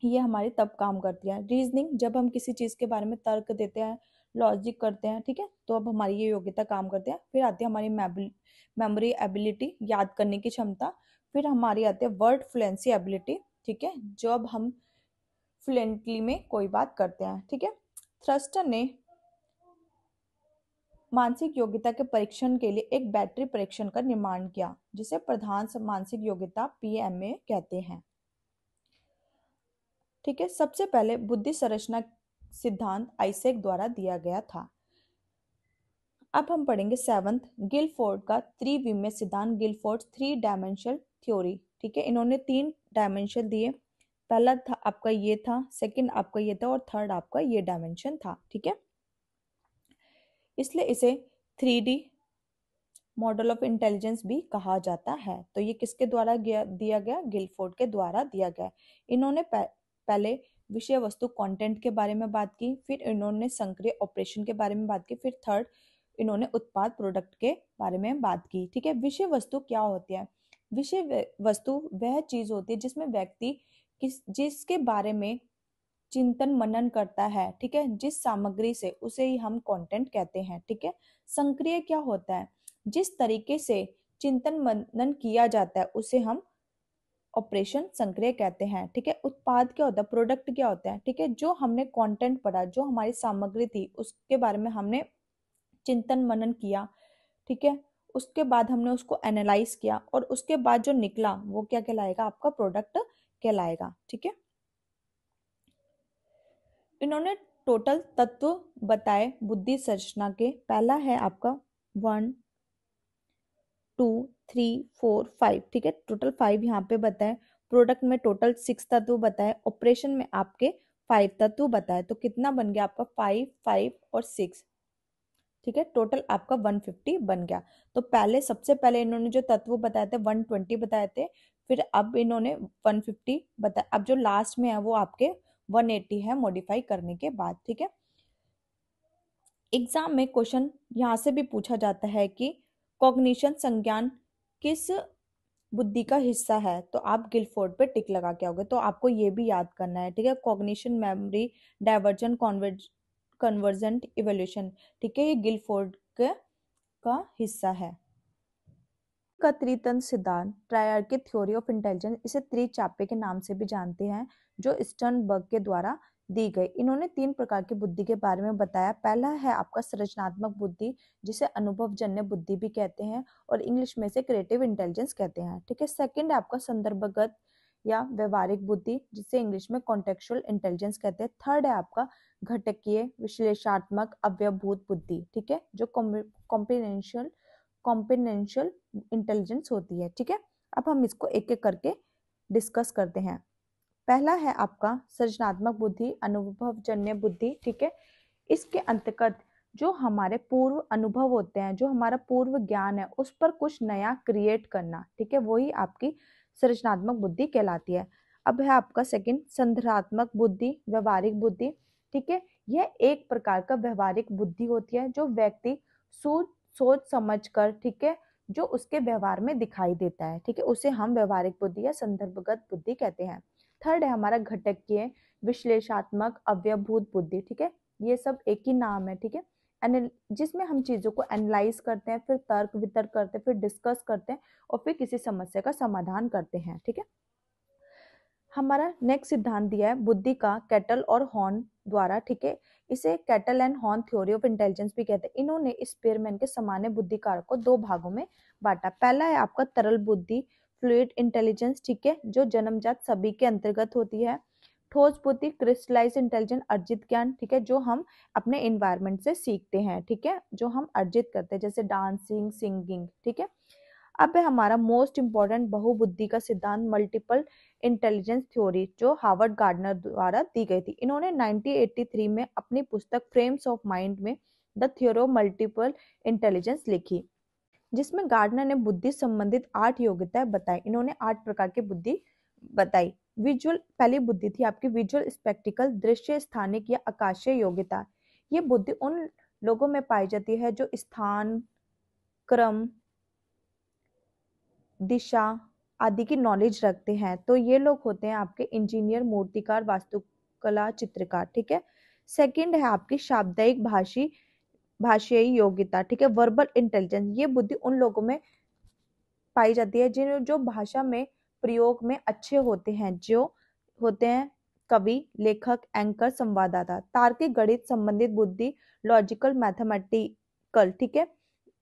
S1: ये हमारी तब काम करती है। रीजनिंग, जब हम किसी चीज के बारे में तर्क देते हैं, लॉजिक करते हैं। ठीक है, तो अब हमारी ये योग्यता काम करती है। फिर आती है हमारी मेमोरी एबिलिटी, याद करने की क्षमता। फिर हमारी आती है वर्ड फ्लुएंसी एबिलिटी। ठीक है, जब हम फ्लुएंटली में कोई बात करते हैं। ठीक है, थ्रस्टर ने मानसिक योग्यता के परीक्षण के लिए एक बैटरी परीक्षण का निर्माण किया, जिसे प्रधान मानसिक योग्यता पीएमए कहते हैं। ठीक है, सबसे पहले बुद्धि संरचना सिद्धांत आइजैक द्वारा दिया गया था। अब हम पढ़ेंगे सेवंथ, गिलफोर्ड का त्रिविमीय सिद्धांत, गिलफोर्ड 3 डायमेंशनल थ्योरी। ठीक है, इन्होंने 3 डायमेंशन दिए। पहला था आपका ये था, सेकंड आपका ये था और थर्ड आपका ये डायमेंशन था। ठीक है, इसलिए इसे 3D मॉडल ऑफ इंटेलिजेंस भी कहा जाता है। तो ये किसके द्वारा दिया गया, गिलफोर्ड के द्वारा दिया गया। इन्होंने पहले विषय वस्तु कंटेंट के बारे में बात की, फिर इन्होंने संक्रिय ऑपरेशन के बारे में बात की, फिर थर्ड इन्होंने उत्पाद प्रोडक्ट के बारे में बात की। ठीक है, विषय वस्तु क्या होती है, विषय वस्तु वह चीज होती है जिसमें व्यक्ति जिसके बारे में चिंतन मनन करता है। ठीक है, जिस सामग्री से, उसे ही हम कंटेंट कहते हैं। ठीक है, संक्रिय क्या होता है, जिस तरीके से चिंतन मनन किया जाता है, उसे हम ऑपरेशन संक्रिय कहते हैं। ठीक है, उत्पाद क्या होता है, प्रोडक्ट क्या होता है। ठीक है, जो हमने कंटेंट पढ़ा, जो हमारी सामग्री थी, उसके बारे में हमने चिंतन मनन किया। ठीक है, उसके बाद हमने उसको एनालाइज किया और उसके बाद जो निकला वो क्या कहलाएगा, आपका प्रोडक्ट कहलाएगा। ठीक है, इन्होंने टोटल तत्व बताए बुद्धि संरचना के। पहला है आपका 1 2 3 4 5। ठीक है, टोटल 5 यहाँ पे बताए। प्रोडक्ट में टोटल 6 तत्व बताए, ऑपरेशन में आपके 5 तत्व बताए। तो कितना बन गया आपका, 5 5 और 6। ठीक है, टोटल आपका 150 बन गया। तो पहले सबसे पहले इन्होंने जो तत्व बताए थे 120 बताए थे, फिर अब इन्होंने 150 बताया। अब जो लास्ट में है वो आपके 180 है मॉडिफाई करने के बाद। ठीक है, एग्जाम में क्वेश्चन यहाँ से भी पूछा जाता है कि कॉग्निशन संज्ञान किस बुद्धि का हिस्सा है। तो आप गिलफोर्ड पे टिक लगा के आओगे। तो आपको ये भी याद करना है। ठीक है, cognition, memory, diversion, convergent, evolution. ठीक है, ये गिलफोर्ड का हिस्सा है। का त्रितंत्र सिद्धांत, ट्रायर्किक थ्योरी ऑफ इंटेलिजेंस, इसे त्रिचापे के नाम से भी जानते हैं, जो स्टर्नबर्ग के द्वारा दी गई। इन्होंने 3 प्रकार की बुद्धि के बारे में बताया। पहला है आपका संरचनात्मक बुद्धि, जिसे अनुभवजन्य बुद्धि भी कहते हैं और इंग्लिश में से क्रिएटिव इंटेलिजेंस कहते हैं। ठीक है, सेकंड है आपका संदर्भगत या व्यवहारिक बुद्धि, जिसे इंग्लिश में कॉन्टेक्चुअल इंटेलिजेंस कहते हैं। थर्ड है आपका घटकीय विश्लेषणात्मक अवयवभूत बुद्धि। ठीक है, जो कॉम्पिनेंशियल इंटेलिजेंस होती है। ठीक है, अब हम इसको एक एक करके डिस्कस करते हैं। पहला है आपका सृजनात्मक बुद्धि, अनुभवजन्य बुद्धि। ठीक है, इसके अंतर्गत जो हमारे पूर्व अनुभव होते हैं, जो हमारा पूर्व ज्ञान है, उस पर कुछ नया क्रिएट करना। ठीक है, वही आपकी सृजनात्मक बुद्धि कहलाती है। अब है आपका सेकंड संदर्भात्मक बुद्धि, व्यवहारिक बुद्धि। ठीक है, यह एक प्रकार का व्यवहारिक बुद्धि होती है, जो व्यक्ति सोच समझ कर, ठीक है, जो उसके व्यवहार में दिखाई देता है। ठीक है, उसे हम व्यवहारिक बुद्धि या संदर्भगत बुद्धि कहते हैं। थर्ड है हमारा घटकीय विश्लेषणात्मक अवयवभूत बुद्धि। ठीक है, ये सब एक ही नाम है। ठीक है, जिसमें हम चीजों को एनालाइज करते हैं, फिर तर्क वितर्क करते हैं, फिर डिस्कस करते हैं और फिर किसी समस्या का समाधान करते हैं। ठीक है, हमारा नेक्स्ट सिद्धांत दिया है बुद्धि का कैटल और हॉर्न द्वारा। ठीक है, इसे cattle and horn theory of intelligence भी कहते हैं। इन्होंने स्पीयरमैन के सामान्य बुद्धि कारक को 2 भागों में बांटा। पहला है आपका तरल बुद्धि, फ्लूइड इंटेलिजेंस। ठीक है, जो जन्मजात सभी के अंतर्गत होती है। ठोस बुद्धि, क्रिस्टलाइज इंटेलिजेंस, अर्जित ज्ञान। ठीक है, जो हम अपने एनवायरमेंट से सीखते हैं। ठीक है, जो हम अर्जित करते हैं, जैसे डांसिंग, सिंगिंग। ठीक है, अब है हमारा मोस्ट इंपॉर्टेंट बहुबुद्धि का सिद्धांत, मल्टीपल इंटेलिजेंस थ्योरी, जो हार्वर्ड गार्डनर द्वारा दी गई थी। इन्होंने 1983 में अपनी पुस्तक फ्रेम्स ऑफ माइंड में the theory of multiple intelligence लिखी, जिसमें गार्डनर ने बुद्धि संबंधित 8 योग्यताएं बताई। इन्होंने 8 प्रकार की बुद्धि बताई। विजुअल, पहली बुद्धि थी आपकी विजुअल स्पेक्टिकल, दृश्य स्थानिक या आकाशीय योग्यता। ये बुद्धि उन लोगों में पाई जाती है जो स्थान, क्रम, दिशा आदि की नॉलेज रखते हैं। तो ये लोग होते हैं आपके इंजीनियर, मूर्तिकार, वास्तुकला, चित्रकार। ठीक है, सेकंड है आपकी शाब्दिक भाषाई योग्यता। ठीक है, वर्बल इंटेलिजेंस। ये बुद्धि उन लोगों में पाई जाती है जो भाषा में प्रयोग में अच्छे होते हैं, जो होते हैं कवि, लेखक, एंकर, संवाददाता। तार्किक गणित संबंधित बुद्धि, लॉजिकल मैथमेटिकल। ठीक है,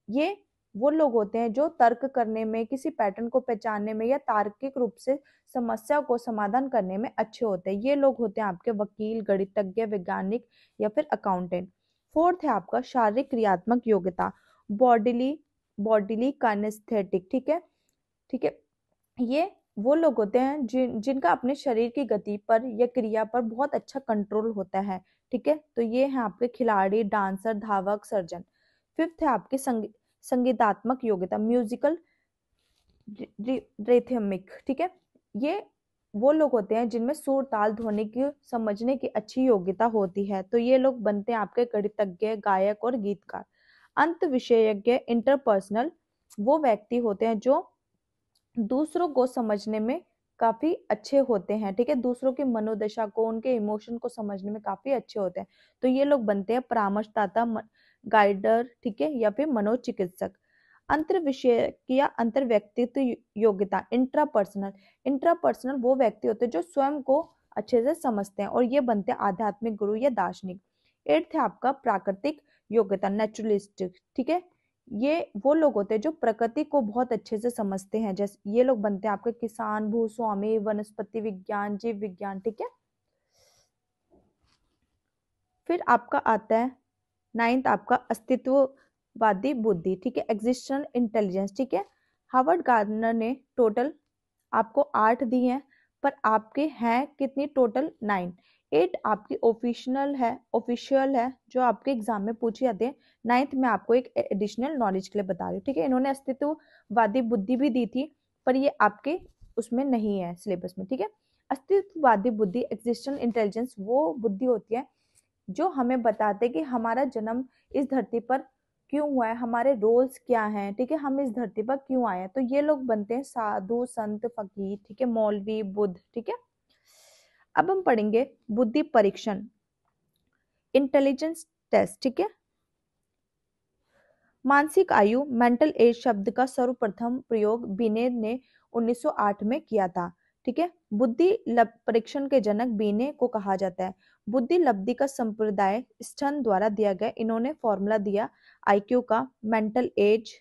S1: ये वो लोग होते हैं जो तर्क करने में, किसी पैटर्न को पहचानने में या तार्किक रूप से समस्या को समाधान करने में अच्छे होते हैं। ये लोग होते हैं आपके वकील, गणितज्ञ, वैज्ञानिक या फिर अकाउंटेंट। फोर्थ है आपका शारीरिक क्रियात्मक योग्यता, बॉडीली बॉडीली काइनेस्थेटिक। ठीक है, ठीक है, ये वो लोग होते हैं जिनका अपने शरीर की गति पर या क्रिया पर बहुत अच्छा कंट्रोल होता है। ठीक है, तो ये हैं आपके खिलाड़ी, डांसर, धावक, सर्जन। फिफ्थ है आपकी संगीतात्मक योग्यता, म्यूजिकल रिथमिक। ठीक है, ये वो लोग होते हैं जिनमें सुर, ताल, ध्वनि की समझने की अच्छी योग्यता होती है। तो ये लोग बनते हैं आपके गणितज्ञ, गायक और गीतकार। अंत विषयज्ञ इंटरपर्सनल, वो व्यक्ति होते हैं जो दूसरों को समझने में काफी अच्छे होते हैं। ठीक है, दूसरों की मनोदशा को, उनके इमोशन को समझने में काफी अच्छे होते हैं। तो ये लोग बनते हैं परामर्शदाता, गाइडर। ठीक है, या फिर मनोचिकित्सक। अंतर विषय या अंतर व्यक्तित्व योग्यता, इंट्रापर्सनल वो व्यक्ति होते हैं जो स्वयं को अच्छे से समझते हैं और ये बनते हैं आध्यात्मिक गुरु या दार्शनिक। 8th है आपका प्राकृतिक योग्यता, नेचुरलिस्टिक। ठीक है, ये वो लोग होते हैं जो प्रकृति को बहुत अच्छे से समझते हैं, जैसे ये लोग बनते हैं आपके किसान, भूस्वामी, वनस्पति विज्ञान, जीव विज्ञान। ठीक है, फिर आपका आता है 9th आपका अस्तित्ववादी बुद्धि। ठीक है, एग्जिस्टेंशियल इंटेलिजेंस। ठीक है, हार्वर्ड गार्डनर ने टोटल आपको 8 दी है, पर आपके हैं कितनी टोटल 9। 8 आपकी ऑफिशियल है जो आपके एग्जाम में पूछी जाती है। 9th में आपको एक एडिशनल नॉलेज के लिए बता रही हूँ। ठीक है, इन्होंने अस्तित्ववादी बुद्धि भी दी थी, पर ये आपके उसमें नहीं है सिलेबस में। ठीक है, अस्तित्ववादी बुद्धि, एग्जिस्टेंशियल इंटेलिजेंस वो बुद्धि होती है जो हमें बताते कि हमारा जन्म इस धरती पर क्यों हुआ है, हमारे रोल्स क्या हैं। ठीक है, हम इस धरती पर क्यों आए हैं। तो ये लोग बनते हैं साधु, संत, फकीर। ठीक है, मौलवी, बुद्ध। ठीक है, अब हम पढ़ेंगे बुद्धि परीक्षण, इंटेलिजेंस टेस्ट। ठीक है, मानसिक आयु, मेंटल एज शब्द का सर्वप्रथम प्रयोग बिने ने 1908 में किया था। ठीक है, बुद्धि परीक्षण के जनक बिने को कहा जाता है। बुद्धि लब्धि का संप्रदाय स्टर्न द्वारा दिया गया। इन्होंने फॉर्मूला दिया आईक्यू का, मेंटल एज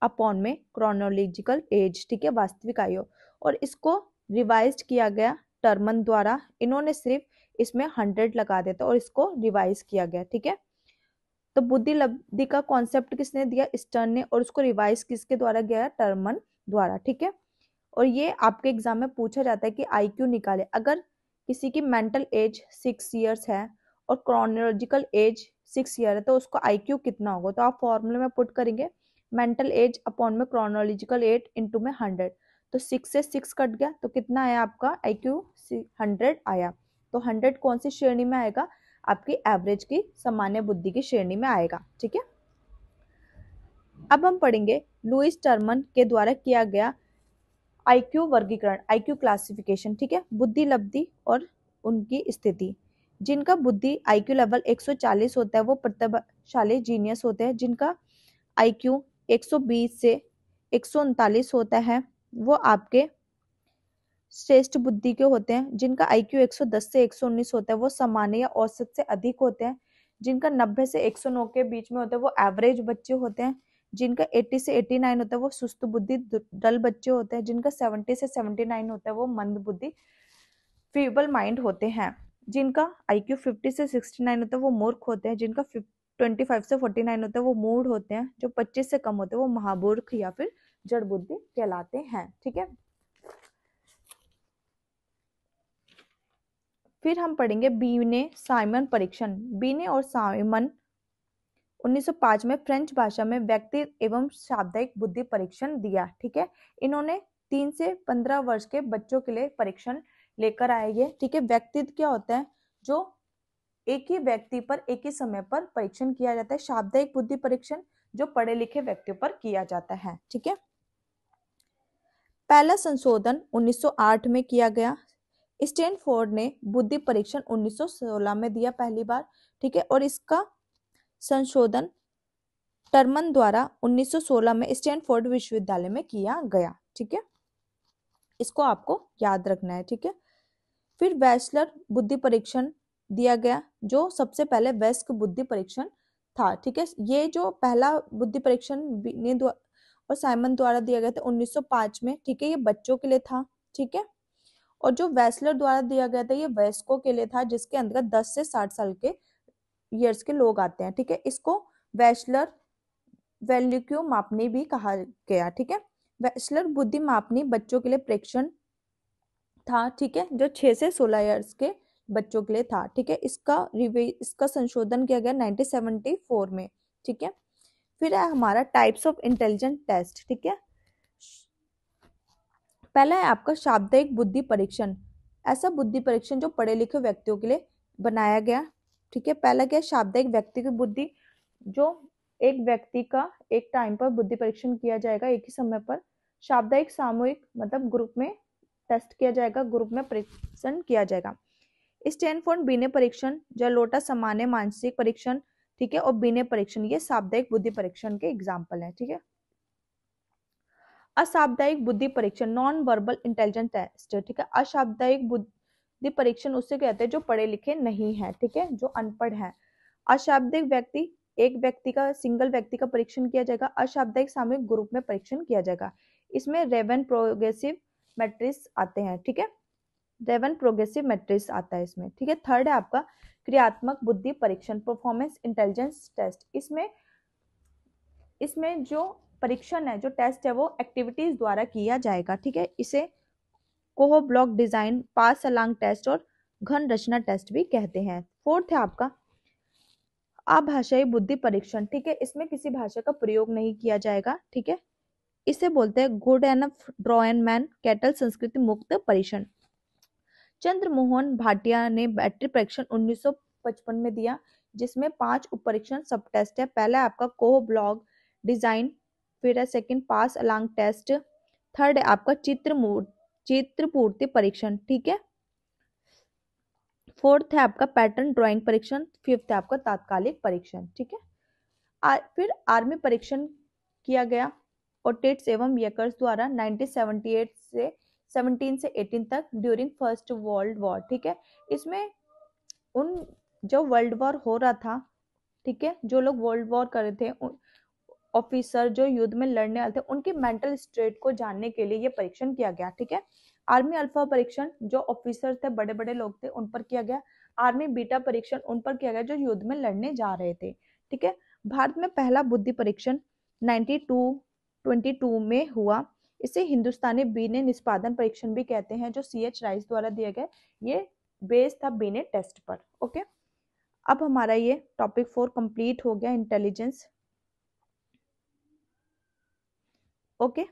S1: अपॉन में क्रोनोलॉजिकल एज। ठीक है, वास्तविक आयु, और इसको रिवाइज किया गया टर्मन द्वारा। इन्होंने सिर्फ इसमें 100 लगा देता और इसको रिवाइज किया गया। ठीक है, तो बुद्धि लब्धि का कॉन्सेप्ट किसने दिया, स्टर्न ने, और उसको रिवाइज किसके द्वारा गया, टर्मन द्वारा। ठीक है, और ये आपके एग्जाम में पूछा जाता है कि आईक्यू निकाले। अगर किसी की मेंटल एज 6 इयर्स है और क्रोनोलॉजिकल एज 6 ईयर है तो उसको आईक्यू कितना होगा। तो आप फॉर्मूले में पुट करेंगे मेंटल एज अपॉन में क्रोनोलॉजिकल एज इंटू में 100। तो 6 से 6 कट गया तो कितना आया आपका आईक्यू, 100 आया। तो 100 कौन सी श्रेणी में आएगा, आपकी एवरेज की, सामान्य बुद्धि की श्रेणी में आएगा। ठीक है, अब हम पढ़ेंगे लुईस टर्मन के द्वारा किया गया आईक्यू वर्गीकरण, आईक्यू क्लासिफिकेशन। ठीक है, बुद्धि लब्धि और उनकी स्थिति। जिनका बुद्धि आईक्यू लेवल 140 होता है वो प्रतिभाशाली जीनियस होते हैं। जिनका आईक्यू 120 से 139 होता है वो आपके श्रेष्ठ बुद्धि के होते हैं। जिनका आईक्यू 110 से 119 होता है वो सामान्य या औसत से अधिक होते हैं। जिनका 90 से 109 के बीच में होता है वो एवरेज बच्चे होते हैं। जिनका 80 से 89 होता है वो सुस्त बुद्धि डल बच्चे होते हैं। जिनका 70 से 79 होता है वो मंद बुद्धि फीबल माइंड होते हैं। जिनका आईक्यू 50 से 69 होता है वो मूर्ख होते हैं। जिनका 25 से 49 होता है वो मूढ़ होते हैं। जो 25 से कम होते हैं वो महामूर्ख या फिर जड़ बुद्धि कहलाते हैं। ठीक है, फिर हम पढ़ेंगे बीने साइमन परीक्षण। बीने और साइमन 1905 में फ्रेंच भाषा में व्यक्ति एवं शाब्दिक बुद्धि परीक्षण दिया। ठीक है, इन्होंने 3 से 15 वर्ष के बच्चों के लिए परीक्षण लेकर आएंगे। ठीक है, व्यक्तित्व क्या होता है, जो एक ही व्यक्ति पर एक ही समय पर परीक्षण किया जाता है। शाब्दिक बुद्धि परीक्षण जो पढ़े लिखे व्यक्तियों पर किया जाता है। ठीक है, पहला संशोधन 1908 में किया गया। स्टैनफोर्ड ने बुद्धि परीक्षण 1916 में दिया पहली बार। ठीक है, और इसका संशोधन टर्मन द्वारा 1916 में स्टैनफोर्ड विश्वविद्यालय में किया गया। ठीक है, इसको आपको याद रखना है। ठीक है, फिर वेस्लर बुद्धि परीक्षण दिया गया जो सबसे पहले वेस्क बुद्धि परीक्षण था। ठीक है, ये जो पहला बुद्धि परीक्षण और साइमन द्वारा दिया गया था 1905 में। ठीक है, ये बच्चों के लिए था। ठीक है, और जो वेस्लर द्वारा दिया गया था ये वयस्कों के लिए था, जिसके अंतर्गत 10 से 60 साल के ईयर्स के लोग आते हैं। ठीक है, इसको वेस्लर वैल्यूक्यू मापनी भी कहा गया। ठीक है, वेस्लर बुद्धि मापनी बच्चों के लिए परीक्षण था। ठीक है, जो 6 से 16 ईयर्स के बच्चों के लिए था। ठीक है, इसका संशोधन किया गया 1974 में। ठीक है, फिर है हमारा टाइप्स ऑफ इंटेलिजेंट टेस्ट। ठीक है, पहला है आपका शाब्दिक बुद्धि परीक्षण, ऐसा बुद्धि परीक्षण जो पढ़े लिखे व्यक्तियों के लिए बनाया गया। ठीक है, पहला क्या, शाब्दिक व्यक्ति की बुद्धि, जो एक व्यक्ति का एक टाइम पर बुद्धि परीक्षण किया जाएगा एक ही समय पर। शाब्दिक सामूहिक मतलब ग्रुप में टेस्ट किया जाएगा, ग्रुप में परीक्षण किया जाएगा। स्टैनफोर्ड बीने परीक्षण, जलोटा सामान्य मानसिक परीक्षण। ठीक है, और बीने परीक्षण, ये शाब्दिक बुद्धि परीक्षण के एग्जाम्पल है। ठीक है, अशाब्दिक बुद्धि परीक्षण, नॉन वर्बल इंटेलिजेंस टेस्ट, ठीक है। अशाब्दिक बुद्धि परीक्षण उससे कहते हैं जो पढ़े लिखे नहीं है, ठीक है, जो अनपढ़ है। अशाब्दिक व्यक्ति, एक व्यक्ति का, सिंगल व्यक्ति का परीक्षण किया जाएगा। अशाब्दिक सामूहिक ग्रुप में परीक्षण किया जाएगा। इसमें रेवन प्रोग्रेसिव मैट्रिक्स आते हैं, ठीक है, रेवन प्रोग्रेसिव मैट्रिक्स आता है इसमें, ठीक है। थर्ड है आपका क्रियात्मक बुद्धि परीक्षण, परफॉर्मेंस इंटेलिजेंस टेस्ट। इसमें जो परीक्षण है, जो टेस्ट है, वो एक्टिविटीज द्वारा किया जाएगा, ठीक है। इसे कोहो ब्लॉक डिजाइन, पास अलांग टेस्ट और घन रचना टेस्ट भी कहते हैं। फोर्थ है आपका अभाषाई बुद्धि परीक्षण, ठीक है। इसमें किसी भाषा का प्रयोग नहीं किया जाएगा, ठीक है। इसे बोलते हैं good enough draw and man cattle संस्कृति मुक्त परीक्षण। चंद्रमोहन भाटिया ने बैटरी परीक्षण 1955 में दिया, जिसमें 5 उप परीक्षण सब टेस्ट है। पहला आपका कोह ब्लॉक डिजाइन, फिर है second pass along test, third है आपका चित्रपूर्ति परीक्षण, ठीक है, फोर्थ है आपका पैटर्न ड्राइंग परीक्षण, फिफ्थ है आपका तात्कालिक परीक्षण, ठीक है। फिर आर्मी परीक्षण किया गया ओटेट्स एवं यकर्स द्वारा 1978 से 17 से 18 तक ड्यूरिंग फर्स्ट वर्ल्ड वॉर, ठीक है। इसमें उन जो वर्ल्ड वॉर हो रहा था, ठीक है, जो लोग वर्ल्ड वॉर कर रहे थे, ऑफिसर जो युद्ध में लड़ने वाले थे, उनकी मेंटल स्टेट को जानने के लिए ये परीक्षण किया गया, ठीक है। आर्मी अल्फा परीक्षण जो ऑफिसर थे, बड़े बड़े लोग थे, उन पर किया गया। आर्मी बीटा परीक्षण उन पर किया गया जो युद्ध में लड़ने जा रहे थे, ठीक है। भारत में पहला बुद्धि परीक्षण 1922 में हुआ। इसे हिंदुस्तानी बीने निष्पादन परीक्षण भी कहते हैं, जो CH राइस द्वारा दिया गया। ये बेस था बीने टेस्ट पर, ओके। अब हमारा ये टॉपिक 4 कंप्लीट हो गया, इंटेलिजेंस, ओके।